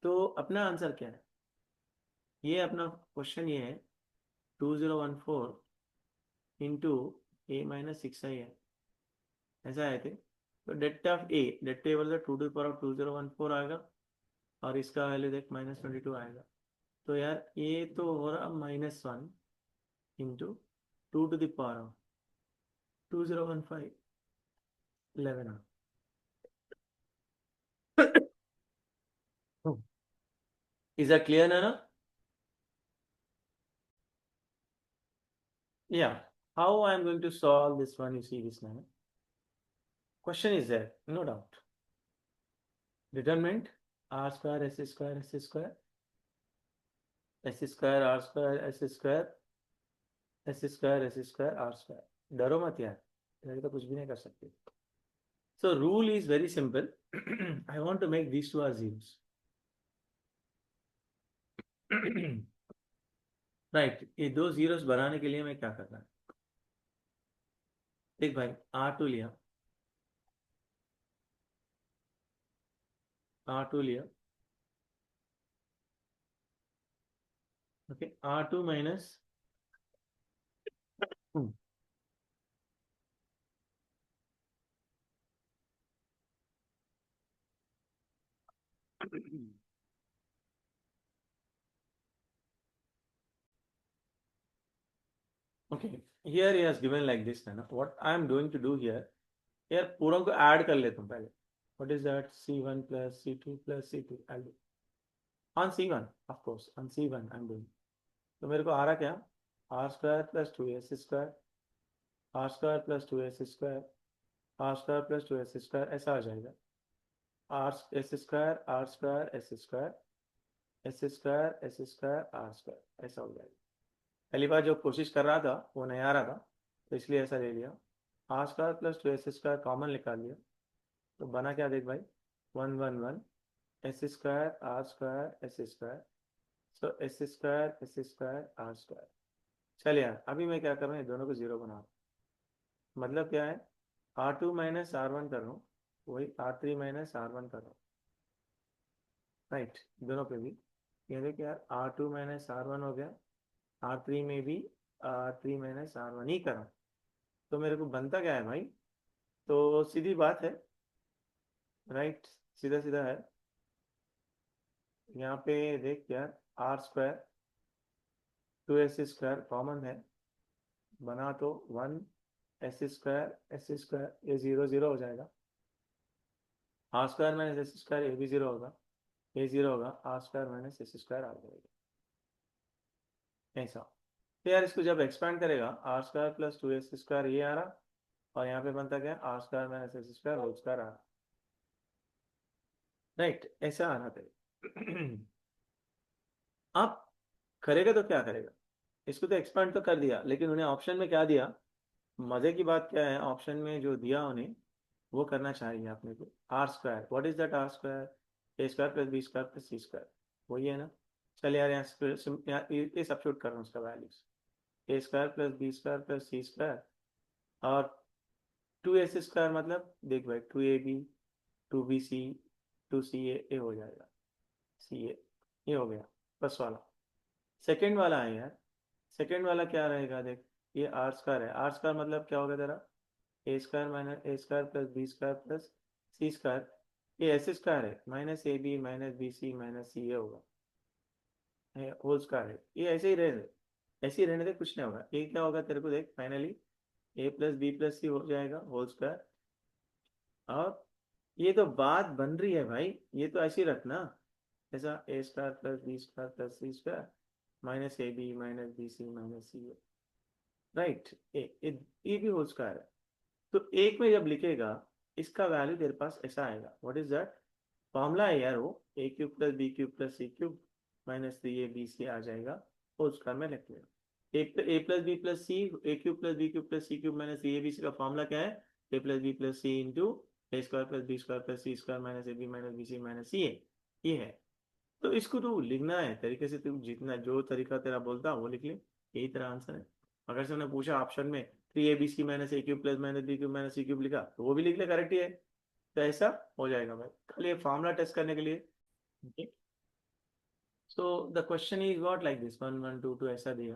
तो अपना आंसर क्या है, ये अपना क्वेश्चन ये है, 2014 इंटू A - 6 आई है, ऐसा आए थे। तो डेट ए बोले 2 to the power of 2014 आएगा, और इसका वैल्यू देख -22 आएगा। तो यार ये तो हो रहा -1 into 2 to the power of 2015 11। Is that clear, Nana? Yeah. How I am going to solve this one, you see this, Nana. Question is there, no doubt. Determinant r square s square s square s square r square s square s square s square r square। डरो मत यार, इधर तो कुछ भी नहीं कर सकते। So rule is very simple. I want to make these two as zeros. Right ये दो जीरोस बनाने के लिए मैं क्या करना है? देख भाई R2 लिया, R2 लिया, okay R2 minus okay, here he has given like this ना. What I am going to do here, यार पूरों को ऐड कर लेता हूँ पहले. What is that? C1 plus C2 plus C2. I'll do on C1, of course. On C1 I'm doing. तो मेरे को आ रहा क्या? R square plus 2S square, R square plus 2S square, R square plus 2S square ऐसा आ जाएगा. R S square, R square, S square, S square, S square, R square ऐसा हो जाएगा. पहली बार जो कोशिश कर रहा था वो नहीं आ रहा था तो इसलिए ऐसा ले लिया. R square plus 2S square common निकाल लिया तो बना क्या देख भाई 1 1 1 S square R square S square. So S square S square R square. चल यार अभी मैं क्या कर रहा हूँ दोनों को जीरो बना रहा हूँ. मतलब क्या है R2 माइनस R1 कर रहा हूँ वही R3 माइनस R1 कर रहा हूँ. राइट दोनों पे भी ये देख यार R2 माइनस R1 हो गया. R3 में भी R3 माइनस R1 ही करा तो मेरे को बनता क्या है भाई. तो सीधी बात है राइट सीधा सीधा है. यहाँ पे देख यार R square 2S square common है बना तो 1 S स्क्वायर ये जीरो जीरो हो जाएगा. R square minus S square ये भी जीरो होगा ये जीरो होगा R square minus S square आ जाएगा ऐसा. तो यार इसको जब एक्सपैंड करेगा R square plus 2S square ये आ रहा और यहाँ पे बनता क्या R square minus S square whole square आ रहा. राइट ऐसा आ रहा था. अब करेगा तो क्या करेगा. इसको तो एक्सपांड तो कर दिया लेकिन उन्हें ऑप्शन में क्या दिया. मजे की बात क्या है ऑप्शन में जो दिया उन्हें वो करना चाहिए आपने को. R square what is that R square A square plus B square plus C square वही है ना. चल यार ये सब्स्टिट्यूट कर रहा हूँ उसका values A square plus B square plus C square और 2S स्क्वायर मतलब देख भाई 2AB 2BC 2CA ये हो जाएगा CA ये हो गया फर्स्ट वाला. सेकेंड वाला है यार सेकेंड वाला क्या रहेगा देख ये R स्क्वायर है. R स्क्वायर मतलब क्या होगा तेरा A square minus A square plus B square plus C square ये S स्क्वायर है minus AB minus BC minus CA होगा होल स्क्वायर है. ये ऐसे ही ऐसे ही रहने दे कुछ नहीं होगा. ये क्या होगा तेरे को देख finally A plus B plus C हो जाएगा होल स्क्वायर. और ये तो बात बन रही है भाई ये तो ऐसे ही रखना ऐसा A square plus B square plus C square minus AB minus BC minus CA right. ये भी होल स्क्वायर है. तो एक में जब लिखेगा इसका वैल्यू तेरे पास ऐसा आएगा. व्हाट इज दैट फॉर्मूला है यार वो A cube plus B cube plus C cube minus 3ABC आ जाएगा होल स्क्वायर में लिख लेगा. A plus B plus C A cube plus B cube plus C cube minus ABC का formula क्या है A plus B plus C into A square plus B square plus C square minus AB minus BC minus CA ये है. तो इसको तू लिखना है तरीके से तू जितना जो तरीका तेरा बोलता वो लिख ले यही तेरा आंसर है. अगर से उन्हें पूछा ऑप्शन में 3ABC minus A cube plus minus B cube minus C cube लिखा तो वो भी लिख ले करेक्ट ही है. तो ऐसा हो जाएगा भाई खाली फॉर्मूला टेस्ट करने के लिए. So the question is what like this 1 1 2 2 ऐसा दिया.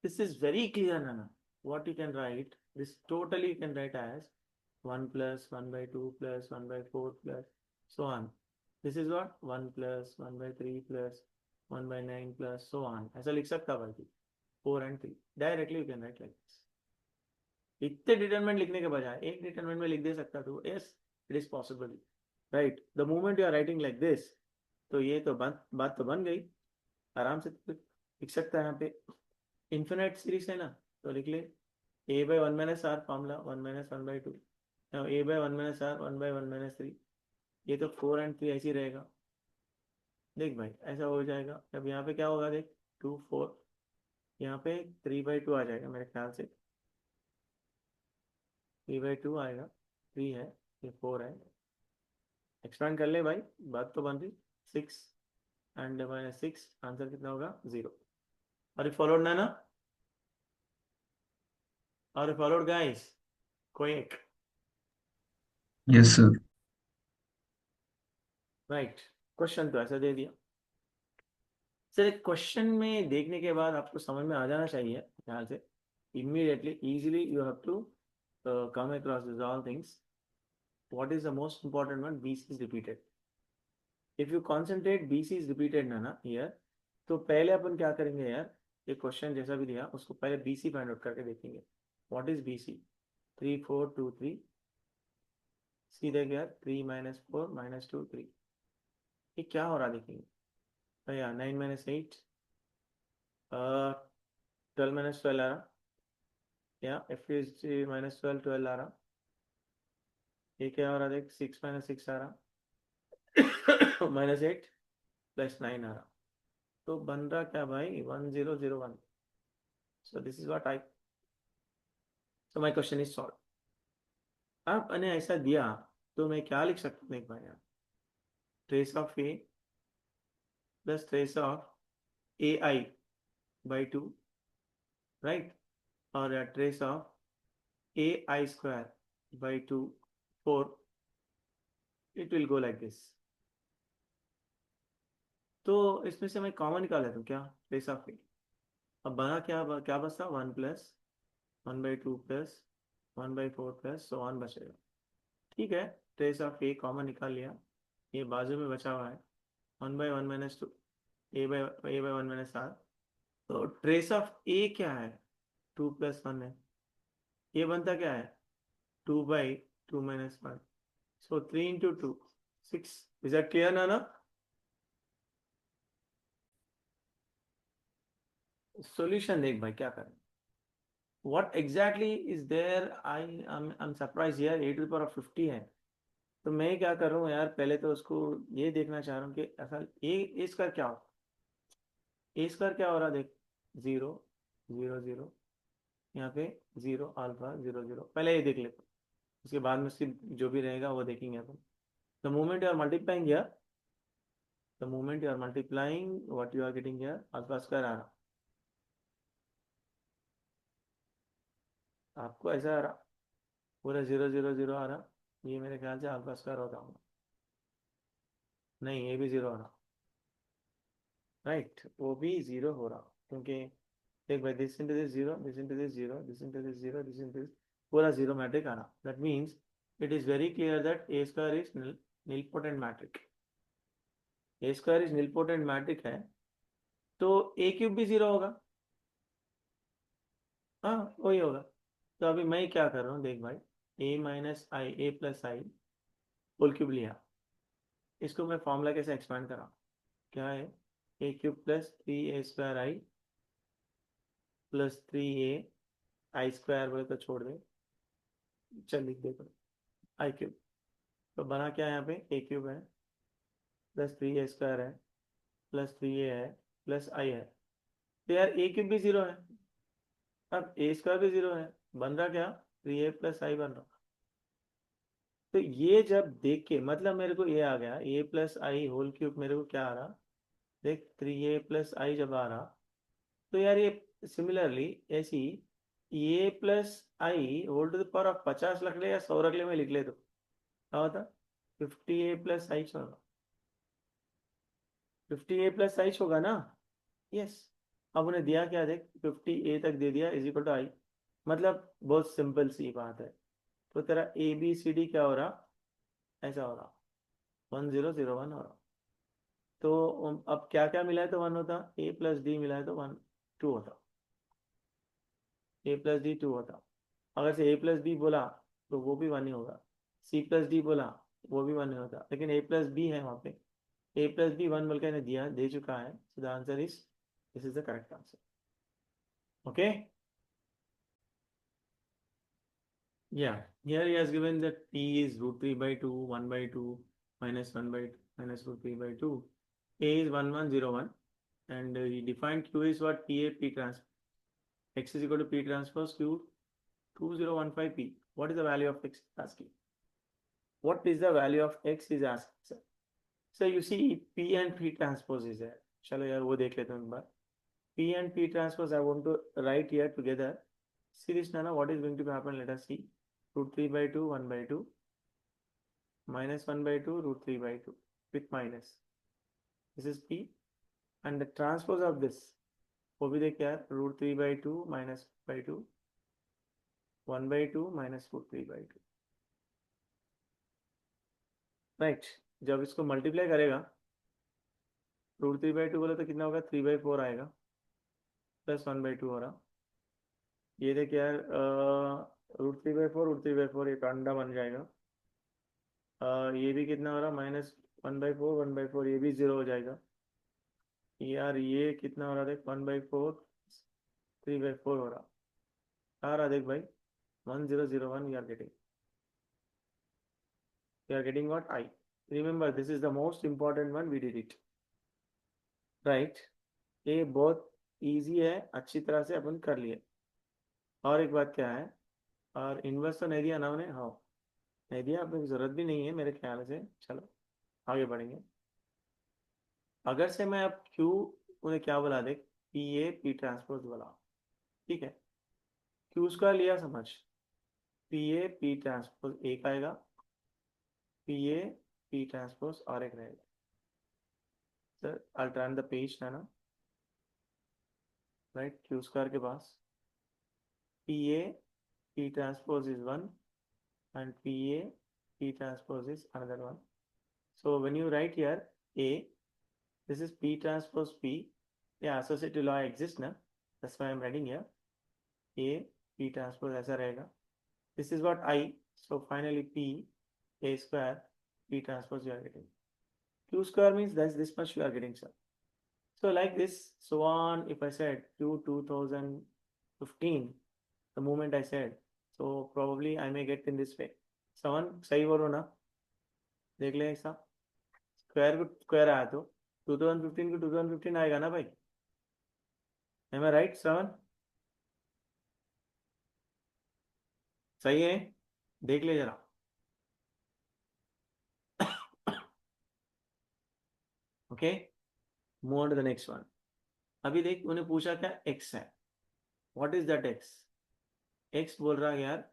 दिस इज वेरी क्लियर ना. What you can write this totally you can write as 1 plus 1 by 2 plus 1 by 4 plus so on. This is what 1 plus 1 by 3 plus 1 by 9 plus so on. ऐसा लिख सकता भाई 4 and 3 directly you can write like this. इतने determinant लिखने के बजाय एक determinant में लिख दे सकता तो yes it is possible right. The moment you are writing like this तो ये तो बात तो बन गई आराम से लिख सकता है. यहाँ पे इन्फिनाइट सीरीज है ना तो लिख ले a by 1 minus r formula 1 minus 1 by 2 now a by 1 minus r 1 by 1 minus 3 ये तो 4 and 3 ऐसे ही रहेगा. देख भाई ऐसा हो जाएगा. अब यहाँ पे क्या होगा देख 2 4 यहाँ पे 3 by 2 आ जाएगा मेरे ख्याल से 3 by 2 आएगा 3 है ये 4 है, एक्सपेंड कर ले भाई, बात तो बन रही। 6 एंड -6, आंसर कितना होगा 0। और फॉलोड ना ना, और फॉलोड गाइस, कोई एक Yes, sir. राइट। क्वेश्चन तो ऐसा दे दिया सर, क्वेश्चन में देखने के बाद आपको समझ में आ जाना चाहिए ध्यान से, immediately easily you have to come across these all things. What is the most important one? BC is repeated. If you concentrate BC is repeated ना here, तो पहले अपन क्या करेंगे यार, ये क्वेश्चन जैसा भी दिया उसको पहले BC फाइंड आउट करके देखेंगे। What is BC? 3 4 2 3, सीधे गया 3 -4 -2 3, ये क्या हो रहा देखेंगे भैया। 9 -8, 12 -12 आ रहा, या F is -12 12 आ रहा, ये क्या हो रहा देख, 6 -6 आ रहा, -8 +9 आ रहा, तो बन रहा क्या भाई 1001। So this is what I, so my question is solve. अब मैंने ऐसा दिया तो मैं क्या लिख सकता हूँ एक बार यार, trace of A plus trace of A I by 2, right, और trace of A I square by 2 4, it will go like this. तो इसमें से मैं कॉमन निकाल लेता हूँ क्या, ट्रेस ऑफ ए, अब बना क्या, क्या बचता 1 + 1/2 + 1/4 + so on बचेगा। ठीक है, ट्रेस ऑफ ए कॉमन निकाल लिया, ये बाजू में बचा हुआ है 1/1 - 2, a/1 - r। तो ट्रेस ऑफ ए क्या है, 2 + 1 है, ये बनता क्या है 2/2 - 1, सो 3 × 2 6। इज दैट क्लियर ना ना? सॉल्यूशन देख भाई क्या करें, what exactly is there, I'm surprised here, a⁻50 है, तो मैं क्या कर रहा हूँ यार, पहले तो उसको ये देखना चाह रहा हूँ कि असल ए स्क्वायर क्या हो, ए स्क्वायर क्या हो रहा देख, 0 0 0, यहाँ पे 0 अल्फा 0 0, पहले ये देख लेते, उसके बाद में उसकी जो भी रहेगा वो देखेंगे अपन। The moment you are multiplying here, the moment you are multiplying what you are getting here, alpha square आ रहा, आपको ऐसा आ रहा, पूरा 0 0 0 आ रहा, ये मेरे ख्याल से अल्फा स्क्वायर होता होगा, नहीं ये भी 0 आ रहा, राइट, वो भी 0 हो रहा, क्योंकि देख भाई, this into this 0, this into this 0, this into this 0, this into this, पूरा 0 मैट्रिक आ रहा, that means it is very clear that A square is nilpotent matrix, A square is nilpotent matrix है, तो ए क्यूब भी 0 होगा, हाँ वही होगा। तो अभी मैं क्या कर रहा हूँ देख भाई, a - i होल क्यूब लिया, इसको मैं फॉर्मूला कैसे एक्सपेंड करा, क्या है a³ + 3a² i + 3a i² बोले तो छोड़ दे, चल लिख दे i³, तो बना क्या है यहाँ पे a³ है प्लस 3a² है प्लस 3a है प्लस i है, तो यार a³ भी 0 है, अब a² भी 0 है, बन रहा क्या 3a + i बन रहा, तो ये जब देख के मतलब मेरे को ये आ गया a+i² मेरे को क्या आ रहा देख, 3a + i जब आ रहा, तो यार ये सिमिलरली ऐसी a+i² 50 रख ले या 100 रख ले, में लिख ले तो क्या होता 50a + i होगा, 50a + i होगा ना, यस। अब उन्हें दिया क्या देख, 50a तक दे दिया = i, मतलब बहुत सिंपल सी बात है, तो तेरा ABCD क्या हो रहा, ऐसा हो रहा 1001 हो रहा, तो अब क्या क्या मिला है तो 1 होता, a + d मिला है तो 1 2 होता, a + d 2 होता, अगर से a + b बोला तो वो भी 1 ही होगा, c + d बोला वो भी 1 ही होता, लेकिन a + b है वहाँ पे, a + b 1 बोल के इन्हें दिया दे चुका है, so the answer is, this is the correct answer. Okay, yeah, here he has given that t is √3/2, 1/2, -1/2, -√3/2, a is 1101, and he defined q is what, pa p trans, x is equal to p transpose q 2015p. What is the value of x asking? what is the value of x is asked. So you see P and P transpose is there. चलो यार वो देख लेते हैं एक बार. P and P transpose I want to write here together. See this Nana, what is going to happen? Let us see. Root 3 by 2, 1 by 2, minus 1 by 2, root 3 by 2 with minus. This is P and the transpose of this. वो भी देख यार, root 3 by 2 minus by 2, 1 by 2 minus root 3 by 2. Right, जब इसको multiply करेगा root 3 by 2 बोले तो कितना होगा, 3 by 4 आएगा प्लस 1 by 2 हो रहा. ये देख यार, रूट 3 by 4, रूट 3 by 4 एक अंडा बन जाएगा. ये भी कितना हो रहा, माइनस 1 by 4, 1 by 4 ये भी 0 हो जाएगा. यार ये कितना हो रहा देख, 1 by 4, 3 by 4 हो रहा. आ रहा देख भाई, 1001 you are getting what I. Remember this is the most important one, we did it right. ये बहुत इजी है, अच्छी तरह से अपन कर लिए. और एक बात क्या है, और इन्वर्स तो नहीं दिया ना उन्हें, हाँ नहीं दिया, अपनी जरूरत भी नहीं है मेरे ख्याल से. चलो आगे बढ़ेंगे. अगर से मैं अब क्यू उन्हें क्या बोला देख, पी ए पी ट्रांसपोज बोला, ठीक है. क्यू स्क्वायर लिया समझ, पी ए पी ट्रांसपोज एक आएगा, पी ए पी ट्रांसपोज और एक रहेगा. Sir I turn the page ना, राइट. क्यू स्क्वायर के पास P A P transpose is one and PA, P transpose is another one. So when you write here A, this is P transpose P. Yeah, associative law exists now. That's why I'm writing here. A, P transpose ऐसा रहेगा. This is what I. So finally P, A square, P transpose you are getting. Q square means that's this much you are getting, sir. So like this, so on. If I said Q 2015, the moment I said, so probably I may get in this way. सवन सही बोलो ना, देख ले ऐसा. Square को square आया तो 2015 को 2015 आएगा ना भाई. एम आई राइट सवन? सही है, देख ले जरा. Okay, move on to the next one. अभी देख उन्हें पूछा क्या एक्स है, what is that X. X बोल रहा है यार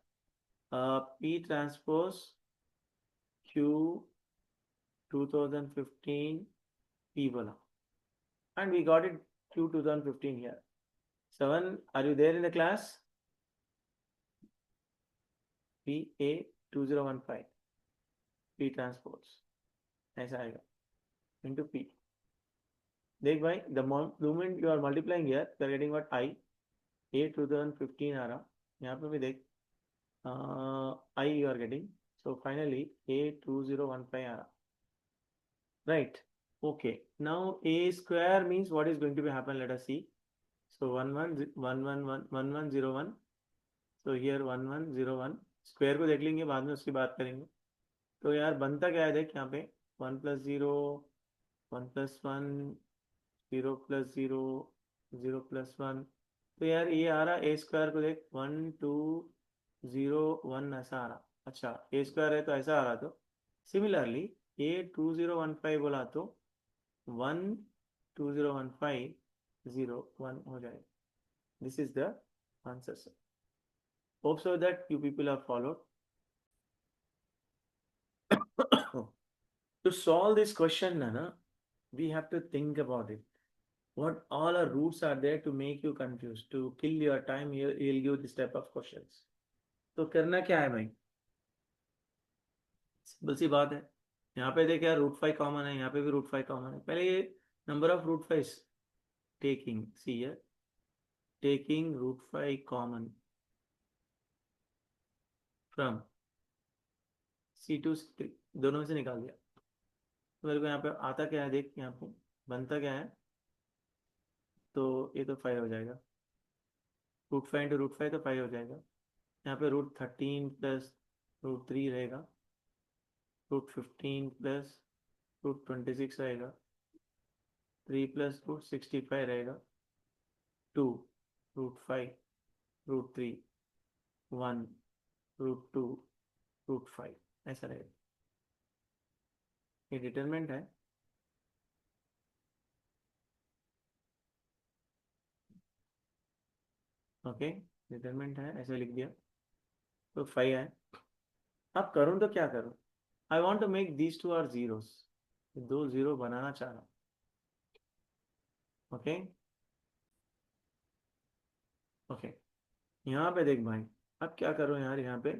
पी ट्रांसपोज क्यू 2015 P बोला, and we got it Q 2015 here. Seven, are you there in the class? P A 2015 P transpose ऐसा आएगा into P. देख भाई, the moment you are multiplying here, you are getting what I. A 2015 आ रहा, यहाँ पे भी देख I you are getting. So finally A 2015 आ रहा. Right. Okay. Now A square means what is going to be happen? Let us see. So 1101. So here 1101 square को देख लेंगे, बाद में उसकी बात करेंगे. तो यार बनता क्या है देख यहाँ पे, 1 + 0, 1 + 1, 0 + 0, 0 + 1. तो यार ये आ रहा ए स्क्वायर को देख 1 2 0 1 ऐसा आ रहा. अच्छा ए स्क्वायर है तो ऐसा आ रहा. तो सिमिलरली ए 2015 बोला तो 1 2015 0 1 हो जाएगा. This is the answer sir. Hope so that you people have followed. To solve this question, Nana, we have to think about it. What all our roots are there to make you confused, to kill your time, he'll give this type of questions. तो करना क्या है भाई, simple सी बात है. यहाँ पे देख यार रूट 5 कॉमन है, यहाँ पे भी रूट 5 कॉमन है. पहले ये नंबर ऑफ रूट 5 टेकिंग, सी है taking root 5 common from C2 C3, दोनों में से निकाल दिया. तो मेरे को यहाँ पे आता क्या है देख, यहाँ पे बनता क्या है, तो ये तो 5 हो जाएगा. रूट 5 इंटू रूट 5 तो 5 हो जाएगा. यहाँ पे रूट 13 प्लस रूट 3 रहेगा, रूट 15 प्लस रूट 26 रहेगा, 3 प्लस रूट 65 रहेगा, 2 रूट 5 रूट 3 1 रूट 2 रूट 5 ऐसा रहेगा. ये डिटरमिनेंट है, ओके, डिटरमिनेंट है, ऐसे लिख दिया, तो 5 है। अब करूँ तो क्या करूँ? I want to make these two are zeros, दो जीरो बनाना चाह रहा हूँ, ओके ओके। यहाँ पे देख भाई, अब क्या करूँ यार, यहाँ पे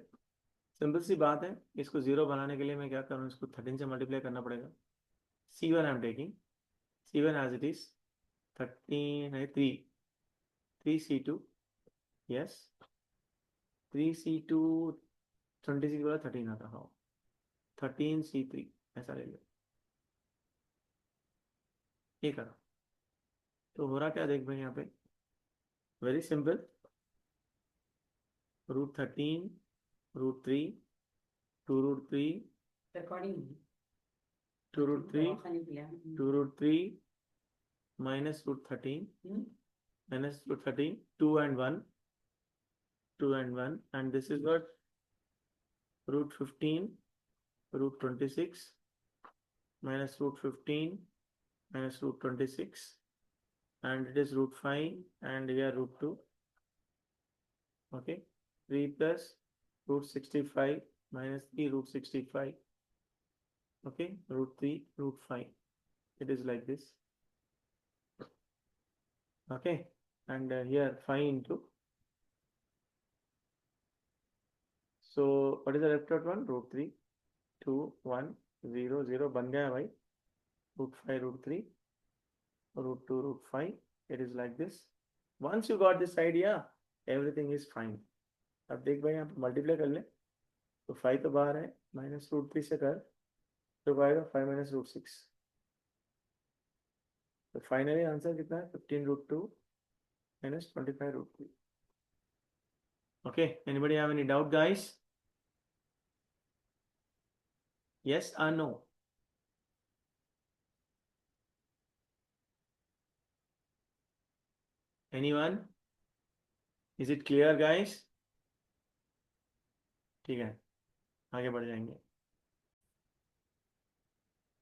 सिंपल सी बात है, इसको जीरो बनाने के लिए मैं क्या करूँ, इसको 13 से मल्टीप्लाई करना पड़ेगा। C1 I am taking, C1 as it is 13 है, 3C2, यस 3C2, 26 वाला 13 आता, हाँ 13C3, ऐसा ले लो, ये करो। तो हो रहा क्या देख भाई यहाँ पे, very simple, √13, √3, 2√3, recording 2√3, 2√3 minus √13, minus √13, 2 and 1, 2 and 1, and this is what, √15, √26, minus √15, minus √26, and it is √5, and here √2, okay, 3 plus √65 minus 3 √65, okay, √3, √5, it is like this, okay, and here 5 into, so what is the left out one, √3, 2, 1, 0, 0 बन गया भाई, √5, √3, √2, √5, it is like this. Once you got this idea, everything is fine. अब देख भाई यहाँ पे multiply कर ले, तो 5 तो बाहर है, माइनस √3 से कर, तो आएगा 5 minus √6, तो फाइनली आंसर कितना है, 15√2 minus 25√3. Okay, anybody have any doubt, guys? Yes or no? Anyone? Is it clear, guys? ठीक है, आगे बढ़ जाएंगे.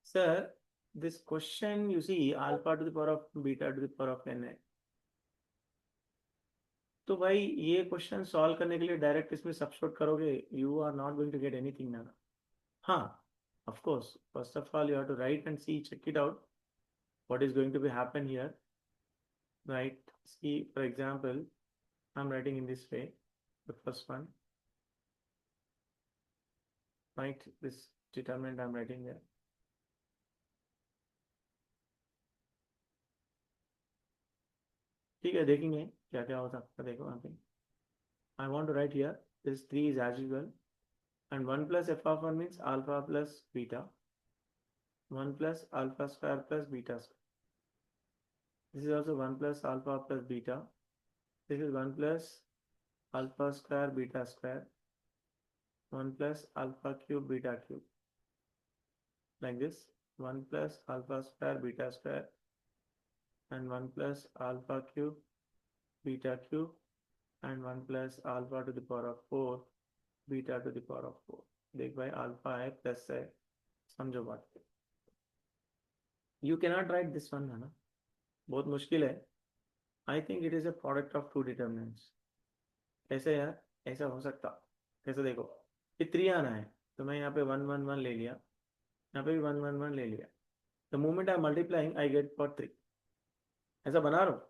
Sir, this question you see, alpha to the power of beta to the power of n है. तो भाई ये question solve करने के लिए डायरेक्ट इसमें सब्स्टिट्यूट करोगे, you are not going to get anything ना. हाँ, of course, first of all you have to write and see, check it out, what is going to be happen here, right? See, for example, I'm writing in this way, the first one, right? This determinant I'm writing there. ठीक है, देखेंगे क्या क्या हो सकता है, देखो यहाँ पे. I want to write here, this 3 is as usual, and 1 plus f of 1 means alpha plus beta, 1 plus alpha square plus beta square. This is also 1 plus alpha plus beta. This is 1 plus alpha square beta square, 1 plus alpha cube beta cube, like this, 1 plus alpha square beta square, and 1 plus alpha cube beta cube, and 1 plus alpha to the power of 4 beta to the power of 4. देख भाई alpha है plus है, समझो बात को. You cannot write this one है ना, बहुत मुश्किल है. I think it is a product of two determinants. कैसे यार, ऐसा हो सकता, कैसे देखो, ये 3 आना है, तो मैं यहाँ पे 1 1 1 ले लिया, यहाँ पे भी 1 1 1 ले लिया, the moment I am multiplying I get for 3, ऐसा बना रहा हूँ,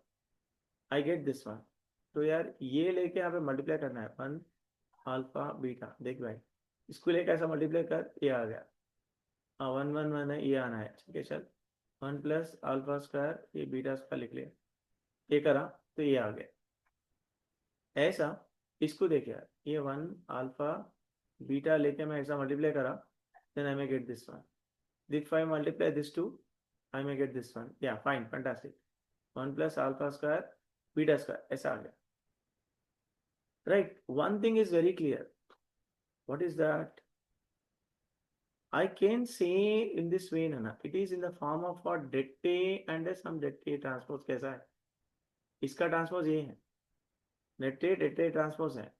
I get this one. तो यार ये लेके यहाँ पे मल्टीप्लाई करना है, 1 अल्फा बीटा, देख भाई इसको लेके ऐसा मल्टीप्लाई कर, ये आ गया, 1 1 1 है, ये आना है, ठीक है चल, 1 प्लस अल्फा स्क्वायर, ये बीटा स्क्वायर लिख लिया, ये करा तो ये आ गया, ऐसा. इसको देख यार, ये 1 अल्फा बीटा लेके मैं ऐसा मल्टीप्लाई करा, then I may get this one. If I multiply this two, I may get this one. Yeah, fine, fantastic. 1 plus alpha square beta square, ऐसा आ गया. Right, one thing is very clear. What is that? I can say in this way, Nana, it is in the form of a det A and some det A transpose. कैसा है? इसका transpose ये है, det A transpose है.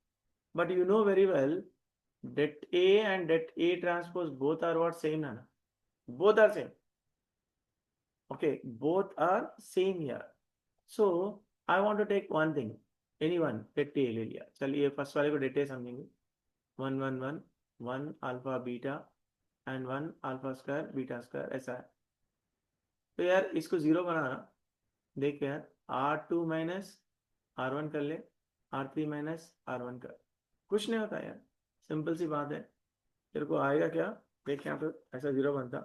But you know very well, det A and det A transpose both are what, same, Nana. Both are same. Okay, both are same here. So I want to take one thing. Anyone det A ले लिया. चलिए first वाले को date ए समझेंगे. 1 1 1 1 alpha beta and 1 alpha square beta square ऐसा है. तो यार इसको जीरो बनाना. देख यार R2 माइनस R1 कर ले, R3 माइनस R1 कर. कुछ नहीं होता यार, सिंपल सी बात है. तेरे को आएगा क्या? देख यहाँ पे ऐसा जीरो बनता.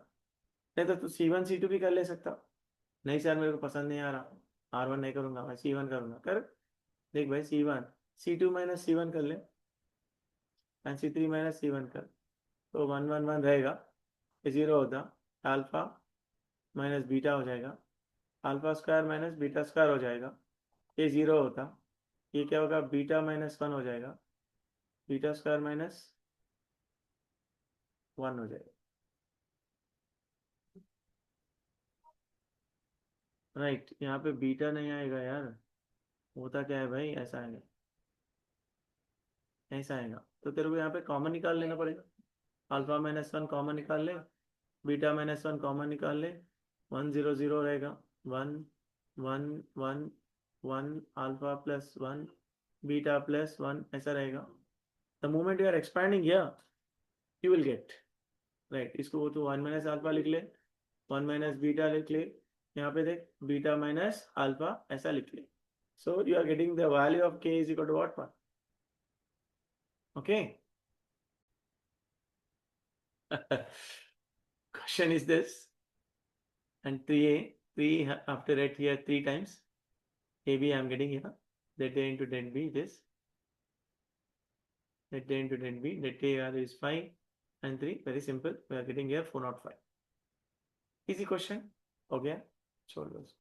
नहीं तो तू C1 C2 भी कर ले सकता. नहीं सर मेरे को पसंद नहीं आ रहा, R1 नहीं करूंगा, मैं C1 करूंगा. कर. देख भाई C1 C2 माइनस C1 कर ले एंड C3 माइनस C1 कर. तो 1 1 1 रहेगा, ये जीरो होता. अल्फा माइनस बीटा हो जाएगा, alpha square minus beta square हो जाएगा, ये जीरो होता. ये क्या होगा? बीटा माइनस 1 हो जाएगा, बीटा स्क्वायर माइनस 1 हो जाएगा. राइट, यहाँ पे बीटा नहीं आएगा यार. होता क्या है भाई, ऐसा आएगा, ऐसा आएगा. तो तेरे को यहाँ पे कॉमन निकाल लेना पड़ेगा. अल्फा माइनस 1 कॉमन निकाल ले, बीटा माइनस 1 कॉमन निकाल ले. 1 0 0 रहेगा. 1 1 1 1 अल्फा प्लस 1 बीटा प्लस 1 ऐसा रहेगा. The moment you are expanding here you will get. Right, इसको तो 1 माइनस अल्फा लिख ले, 1 माइनस बीटा लिख ले. यहाँ पे देख बीटा माइनस अल्फा ऐसा लिख ले. So you are getting the value of k is equal to what? 1. Okay. Question is this, and 3a, 3 after it here 3 times. AB I am getting here. That A into that B, this. That A into that B. That A is 5 and 3. Very simple. We are getting here 405. Easy question. Okay. Shoulders.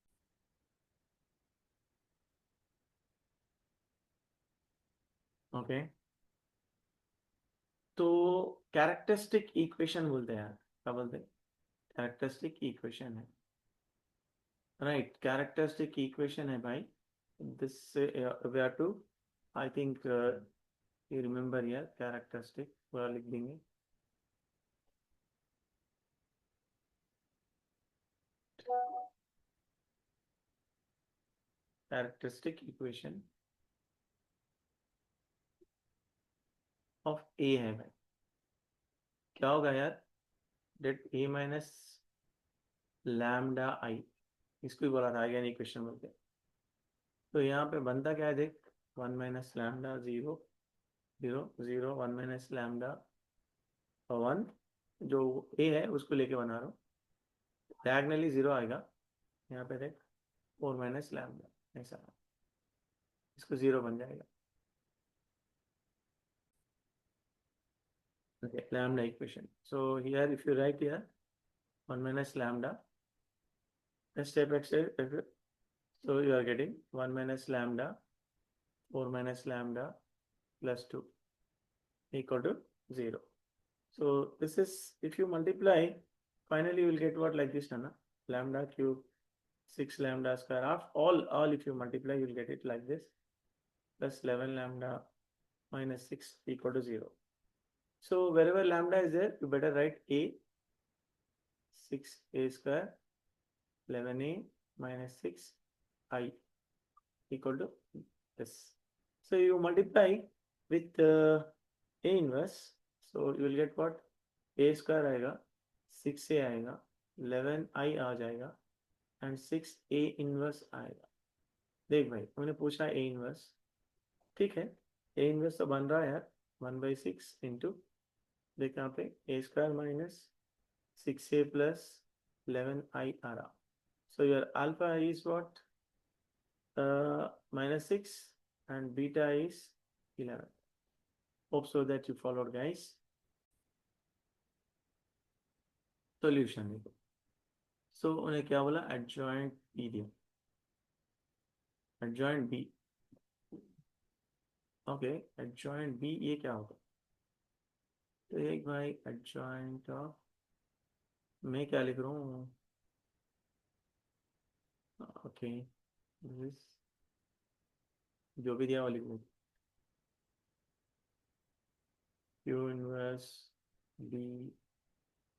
Okay. तो characteristic equation बोलते हैं यार. क्या बोलते हैं? Characteristic equation है. Right, characteristic equation है भाई. This we are two, I think you remember here characteristic पूरा लिख देंगे. Characteristic equation of A है भाई. क्या होगा यार? डेट A माइनस लैम्डा आई, इसको ही बोला था अगेन इक्वेशन बोलते. तो यहाँ पे बनता क्या है देख, 1 माइनस लैम्डा 0 0 0 1 माइनस लैम्डा 1, जो A है उसको लेके बना रहा हूँ. डायगनली 0 आएगा. यहाँ पे देख 4 माइनस लैम्डा ऐसा, इसको 0 बन जाएगा. Okay, lambda equation. So here, if you write here 1 minus lambda, step by step, so you are getting 1 minus lambda 4 minus lambda plus 2 equal to 0. So this is, if you multiply, finally you will get what, like this, Nana? Lambda cube 6 lambda square half, all if you multiply you will get it like this, plus 11 lambda minus 6 equal to 0. So wherever lambda is there, you better write A, 6a square 11a minus 6i equal to this. So you multiply with A inverse. So you will get what? A square आएगा, 6a आएगा, 11i आ जाएगा and 6a inverse आएगा. देख भाई, मैंने पूछा A inverse. ठीक है, A inverse तो बन रहा है यार 1/6 इंटू, देख यहाँ पे A square minus 6a plus 11i आ रहा. So your alpha is what? Minus 6 and beta is 11. Hope so that you followed, guys. Solution. So उन्हें क्या बोला? Adjoint B दिया. Adjoint B. Okay, adjoint B ये क्या होगा? तो एक भाई adjoint of, मैं क्या लिख रहा हूँ? Okay, this जो भी दिया वो लिख लूँ. Q inverse B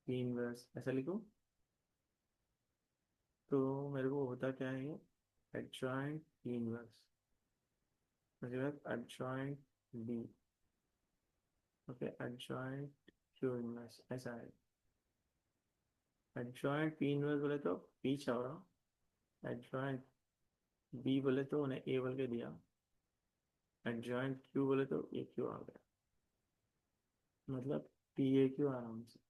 P inverse ऐसा लिखूं तो मेरे को होता क्या है adjoint P inverse उसके बाद adjoint B okay adjoint Q inverse ऐसा है adjoint P inverse बोले तो P चावरा adjoint B बोले तो उन्हें A बोल के दिया adjoint Q बोले तो A Q आ गया मतलब P A Q आराम से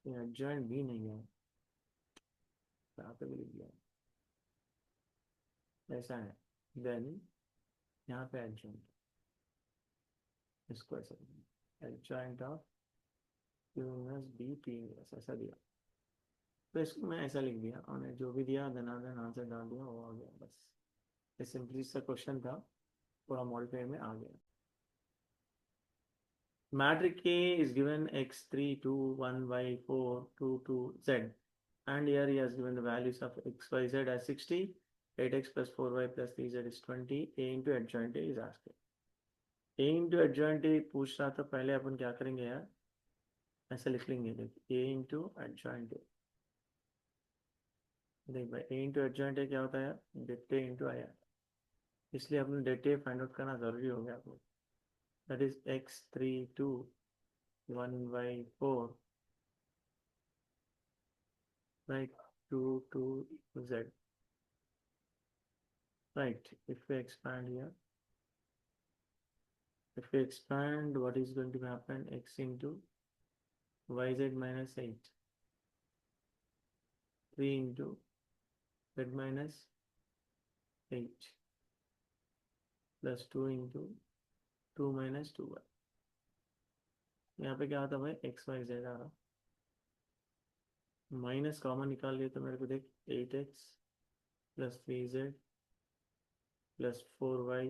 ये adjoint B नहीं है यहाँ पे भी लिख दिया ऐसा है देन यहाँ पे adjoint इसको ऐसा adjoint of Q inverse B P inverse ऐसा दिया तो इसको मैं ऐसा लिख दिया और जो भी दिया धनाधन आंसर डाल दिया वो आ गया बस ये सिंपली सा क्वेश्चन था थोड़ा मॉडिफाई में आ गया Matrix A is given x3 2 1 y 4 2 2 z and here he has given the values of x y z as 60 8x plus 4y plus 3z is 20 a into adjoint A is asked a into adjoint A पूछ रहा था पहले अपन क्या करेंगे यार ऐसा लिख लेंगे देख a into adjoint A देख भाई a into adjoint A क्या होता है यार det A into I इसलिए अपने det A फाइंड आउट करना जरूरी हो गया आपको that is x3 2 1 by 4 right 2 2 z right if we expand here if we expand what is going to happen x into yz minus 8 3 into z minus 8 plus 2 into 2 minus 2y यहाँ पे क्या आता है भाई x y z आ रहा minus common निकाल लिए तो मेरे को देख 8x plus 3z plus 4y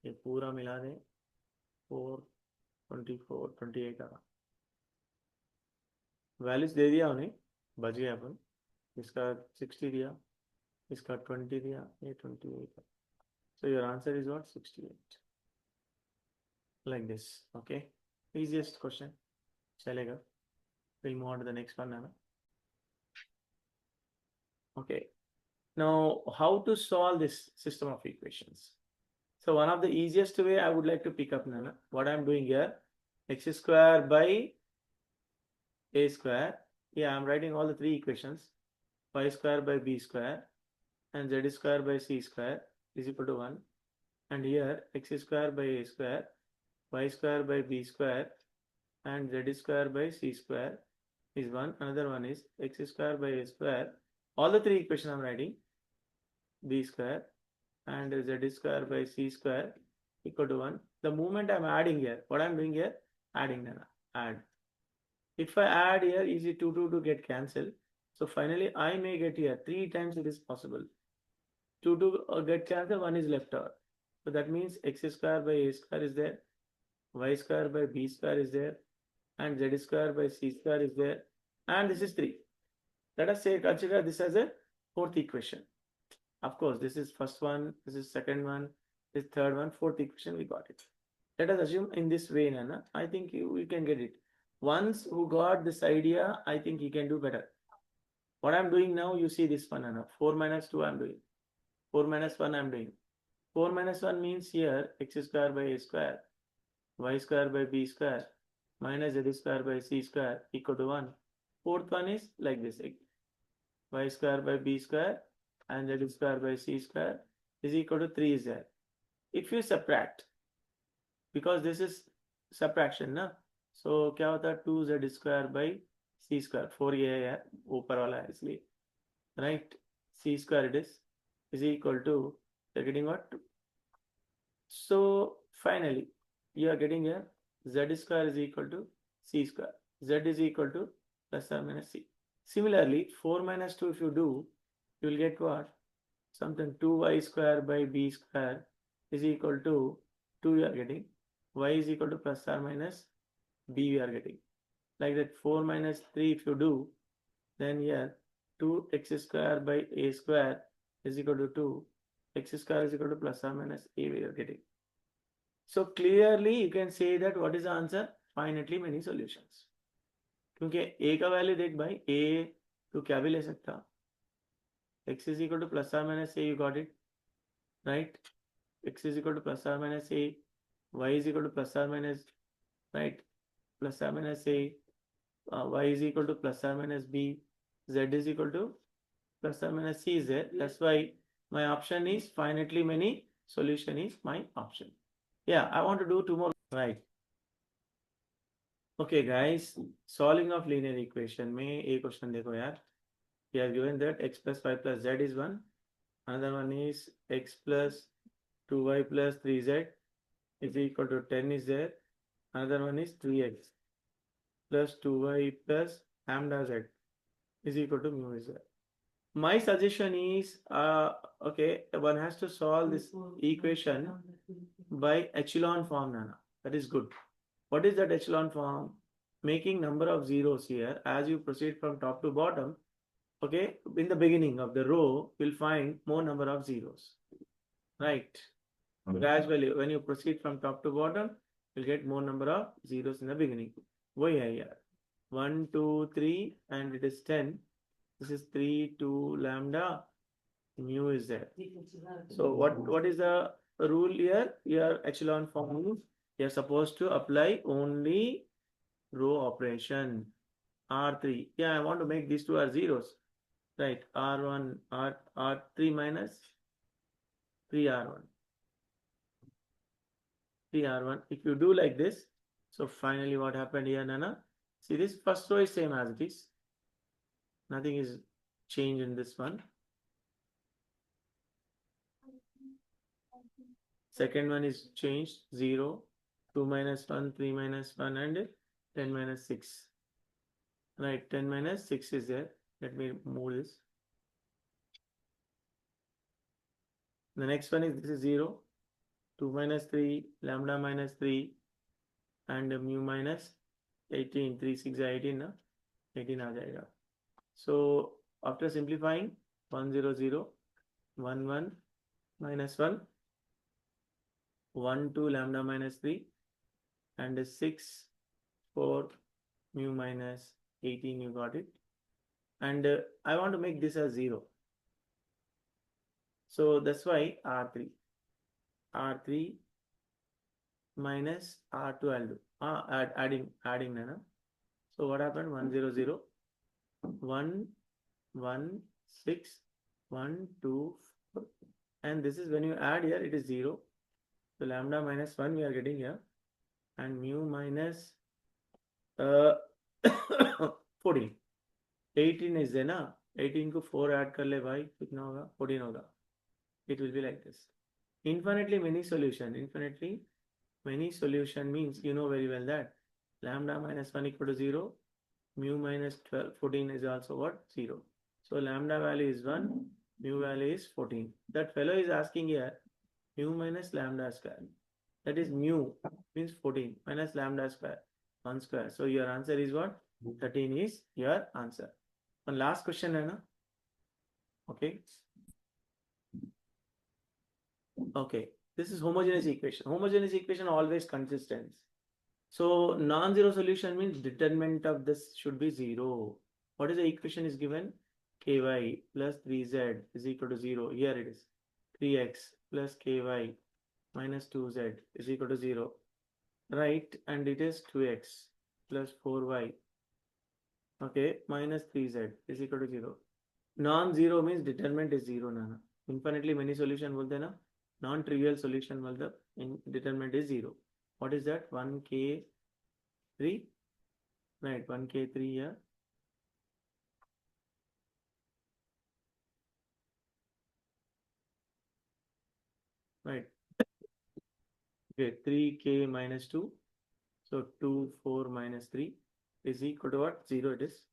ये पूरा मिला दे 4 24 28 आ रहा वैल्यूज दे दिया उन्हें बच गया अपन इसका 60 दिया इसका 20 दिया ये 28 so your answer is what 68 like this okay easiest question chalega we'll move on to the next one now okay now how to solve this system of equations so one of the easiest way I would like to pick up Nana what I'm doing here x square by a square yeah I'm writing all the three equations y square by b square and z square by c square is equal to 1 and here x square by a square y square by b square and z square by c square is 1 another one is x square by a square all the three equations I'm writing b square and z square by c square equal to 1 the moment I'm adding here what I'm doing here adding Nana add if I add here easy 2 2 to get cancelled so finally I may get here 3 times it is possible 2 to get cancelled 1 is left out so that means x square by a square is there y square by b square is there and z square by c square is there and this is 3 let us say consider this as a fourth equation of course this is first one this is second one this third one fourth equation we got it let us assume in this way Nana I think we can get it once who got this idea I think he can do better what I'm doing now you see this one Nana 4 minus 2 I'm doing 4 minus 1 I'm doing 4 minus 1 means here x square by a square y square by b square minus z square by c square equal to 1 fourth one is like this y square by b square and z square by c square is equal to 3 is there if you subtract because this is subtraction na so क्या होता है 2z square by c square 4 ये है ऊपर वाला है इसलिए right c square it is equal to you're getting what so finally you are getting here z square is equal to c square z is equal to plus or minus c similarly 4 minus 2 if you do you will get what something 2y square by b square is equal to 2 you are getting y is equal to plus or minus b we are getting like that 4 minus 3 if you do then here 2x square by a square is equal to 2 x square is equal to plus or minus a we are getting. So clearly you can say that what is the answer? Finitely many solutions. क्योंकि a का value देख भाई, a तो क्या भी ले सकता, x is equal to plus or minus a, you got it, right? X is equal to plus or minus a, y is equal to plus or minus, right? Plus or minus a, y is equal to plus or minus b, z is equal to plus or minus c is there. That's why my option is finitely many solution is my option. Yeah, I want to do two more, right? Okay guys, solving of linear equation में एक question देखो यार. We are given that x plus y plus z is 1. Another one is x plus 2y plus 3z is equal to 10 is there. Another one is 3x plus 2y plus lambda z is equal to mu is there. My suggestion is, okay, one has to solve this equation by echelon form, Nana. That is good. What is that echelon form? Making number of zeros here as you proceed from top to bottom. Okay, in the beginning of the row, we'll find more number of zeros, right? Gradually, when you proceed from top to bottom, you'll get more number of zeros in the beginning. Why here? 1, 2, 3, and it is 10. This is 3, 2, lambda, mu is there. So what is the rule here? Your echelon form, you're supposed to apply only row operation. R3. Yeah, I want to make these two are zeros. Right, R1, R3 minus 3R1. 3R1. If you do like this, so finally what happened here, Nana? See, this first row is same as it is. Nothing is changed in this one. Second one is changed, 0, 2 minus 1, 3 minus 1, and 10 minus 6. Right, 10 minus 6 is there. Let me move this. The next one is, this is 0, 2 minus 3, lambda minus 3, and mu minus 18. 3, 6, 18, na? 18 आ जाएगा. So after simplifying, 1, 0, 0, 1, 1, minus 1, 1, 2, lambda minus 3, and 6, 4, mu minus 18, you got it. And I want to make this as 0. So that's why R3. R3 minus R2 I'll do. Adding, Nana. So what happened? 1, 0, 0, 1, 1, 6, 1, 2, 4. And this is when you add here, it is 0. So lambda minus 1 we are getting here. And mu minus 14. 18 is there na? 18 को 4 add कर ले भाई, कितना होगा? 14 होगा. It will be like this. Infinitely many solution. Infinitely many solution means you know very well that lambda minus 1 equal to 0. Mu minus 14 is also what? 0. So lambda value is 1. Mu value is 14. That fellow is asking here mu minus lambda square. That is mu means 14 minus lambda square, 1 square. So your answer is what? 13 is your answer. One last question, Anna. Okay. Okay. This is homogeneous equation. Homogeneous equation always consistent. So non-zero solution means determinant of this should be 0. What is the equation is given? Ky plus 3z is equal to 0. Here it is. 3x plus ky minus 2z is equal to 0. Right, and it is 2x plus 4y, okay, minus 3z is equal to 0. Non-zero means determinant is 0, Nana. Infinitely many solution बोलते ना, non-trivial solution मतलब determinant is 0. What is that? 1k3, right? 1k3 here. Right. Okay, 3k minus 2. So 2, 4 minus 3 is equal to what? 0 it is.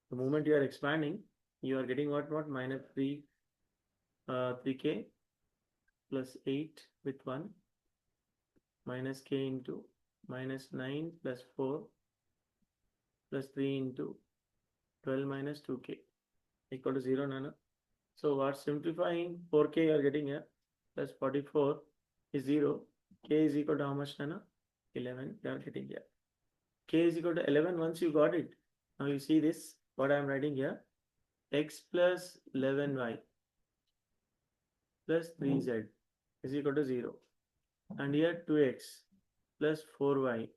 The moment you are expanding, you are getting what? Minus 3, 3k plus 8 with 1 minus k into minus 9 plus 4 plus 3 into 12 minus 2k equal to 0, Nana. So what simplifying 4k you are getting here. plus 44 is 0. K is equal to how much, Nana? 11. You are getting here. K is equal to 11 once you got it. Now you see this, what I am writing here. X plus 11y plus 3z is equal to 0. And here 2x plus 4y.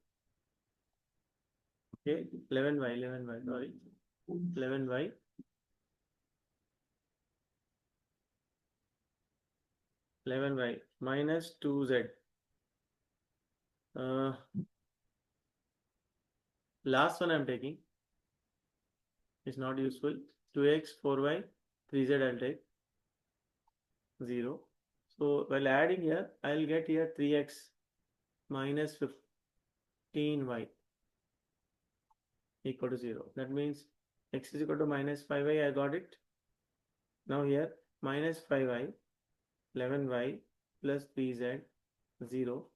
Okay, 11y, sorry. 11y minus 2z. Last one I'm taking is not useful. 2x, 4y, 3z I'll take 0. So while adding here, I'll get here 3x minus 15y equal to 0. That means x is equal to minus 5y. I got it. Now here minus 5y, 11y plus 3z 0.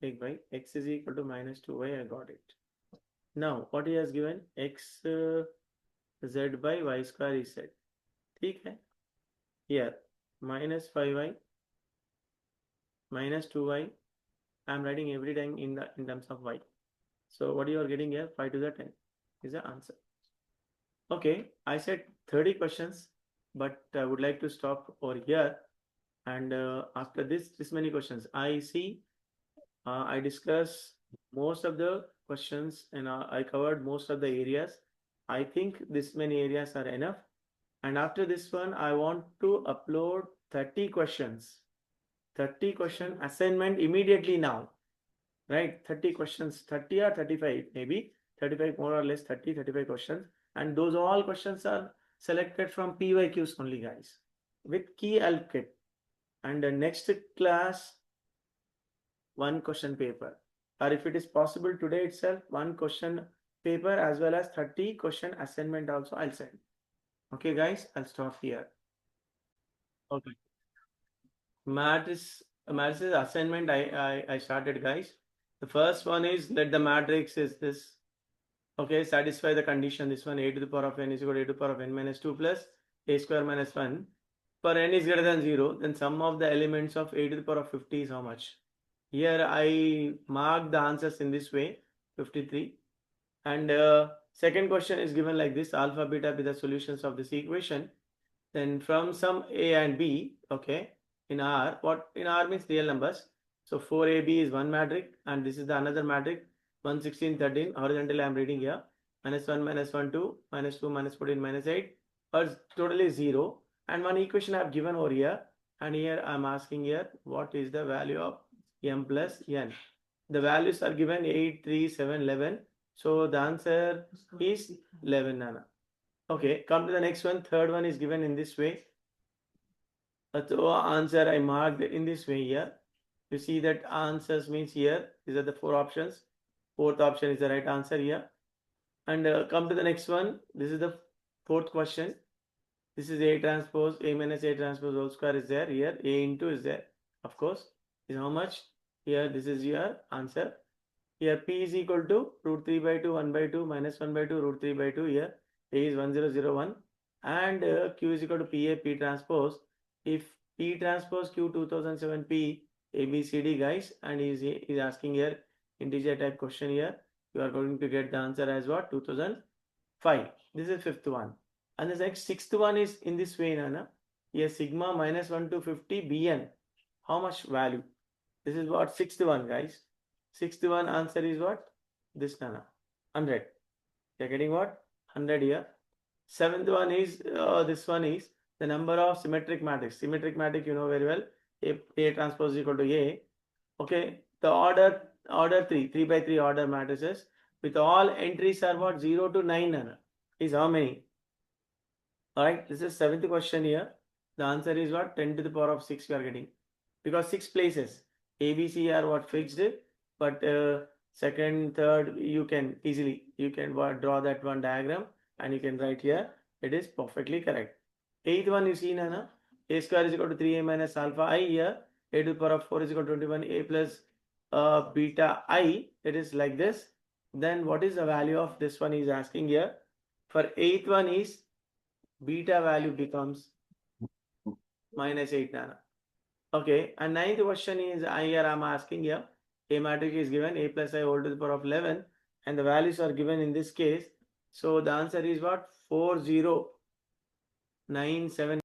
Take by x is equal to minus 2y. I got it. Now what he has given, x z by y square is z. ठीक है. Here minus 5y minus 2y. I'm writing every time in terms of y. So what you are getting here, 5 to the 10 is the answer. Okay, I said 30 questions, but I would like to stop over here. And after this many questions, I see I discussed most of the questions and I covered most of the areas. I think this many areas are enough. And after this one, I want to upload 30 questions. 30 question assignment immediately now. Right? 30 questions, 30 or 35, maybe 35 more or less, 30, 35 questions. And those all questions are selected from PYQs only, guys, with key help kit. And the next class, one question paper. Or if it is possible today itself, one question paper as well as 30 question assignment also I'll send. Okay, guys, I'll stop here. Okay. Matrices assignment I started, guys. The first one is let the matrix is this. Okay, satisfy the condition. This one a to the power of n is equal to a to the power of n minus 2 plus a square minus 1. For n is greater than 0, then sum of the elements of a to the power of 50 is how much? Here I mark the answers in this way, 53. And second question is given like this, alpha, beta be the solutions of this equation. Then from some a and b, okay, in R, what in R means real numbers. So 4ab is one matrix and this is the another matrix, 1, 16, 13, horizontally I am reading here, minus 1, minus 1, 2, minus 2, minus 14, minus 8, or totally 0. And one equation I have given over here, and here I am asking here, what is the value of m plus n? The values are given 8, 3, 7, 11. So the answer is 11, Nana. Okay, come to the next one. Third one is given in this way. So answer I marked in this way here. You see that answers means here, these are the four options. Fourth option is the right answer here. And come to the next one. This is the fourth question. This is A transpose, A minus A transpose whole square is there. Here A into is there. Of course, is how much? Here this is your answer. Here P is equal to root 3 by 2, 1 by 2, minus 1 by 2, root 3 by 2. Here A is 1001. And Q is equal to PA, P transpose. If P transpose Q 2007 P, ABCD, guys, and is asking here integer type question here, you are going to get the answer as what? 2005. This is fifth one. And the next sixth one is in this way, Nana. Here sigma minus 1 to 50 Bn. How much value? This is what? Sixth one, guys. Sixth one answer is what? This, Nana. 100. You're getting what? 100 here. Seventh one is this one is the number of symmetric matrix. Symmetric matrix, you know very well. A transpose is equal to A. Okay. The order 3 by 3 order matrices with all entries are what? 0 to 9, Nana. Is how many? Alright, this is seventh question here. The answer is what? 10 to the power of 6 you are getting. Because 6 places. A, B, C are what fixed. But second, third, you can easily, draw that one diagram and you can write here. It is perfectly correct. Eighth one you see, Nana. A square is equal to 3a minus alpha I here. A to the power of 4 is equal to 21. A plus beta I. It is like this. Then what is the value of this one is asking here. For eighth one is beta value becomes minus 8, Nana. Okay, and ninth question is here I'm asking here. A matrix is given a plus I whole to the power of 11 and the values are given in this case. So the answer is what? 40979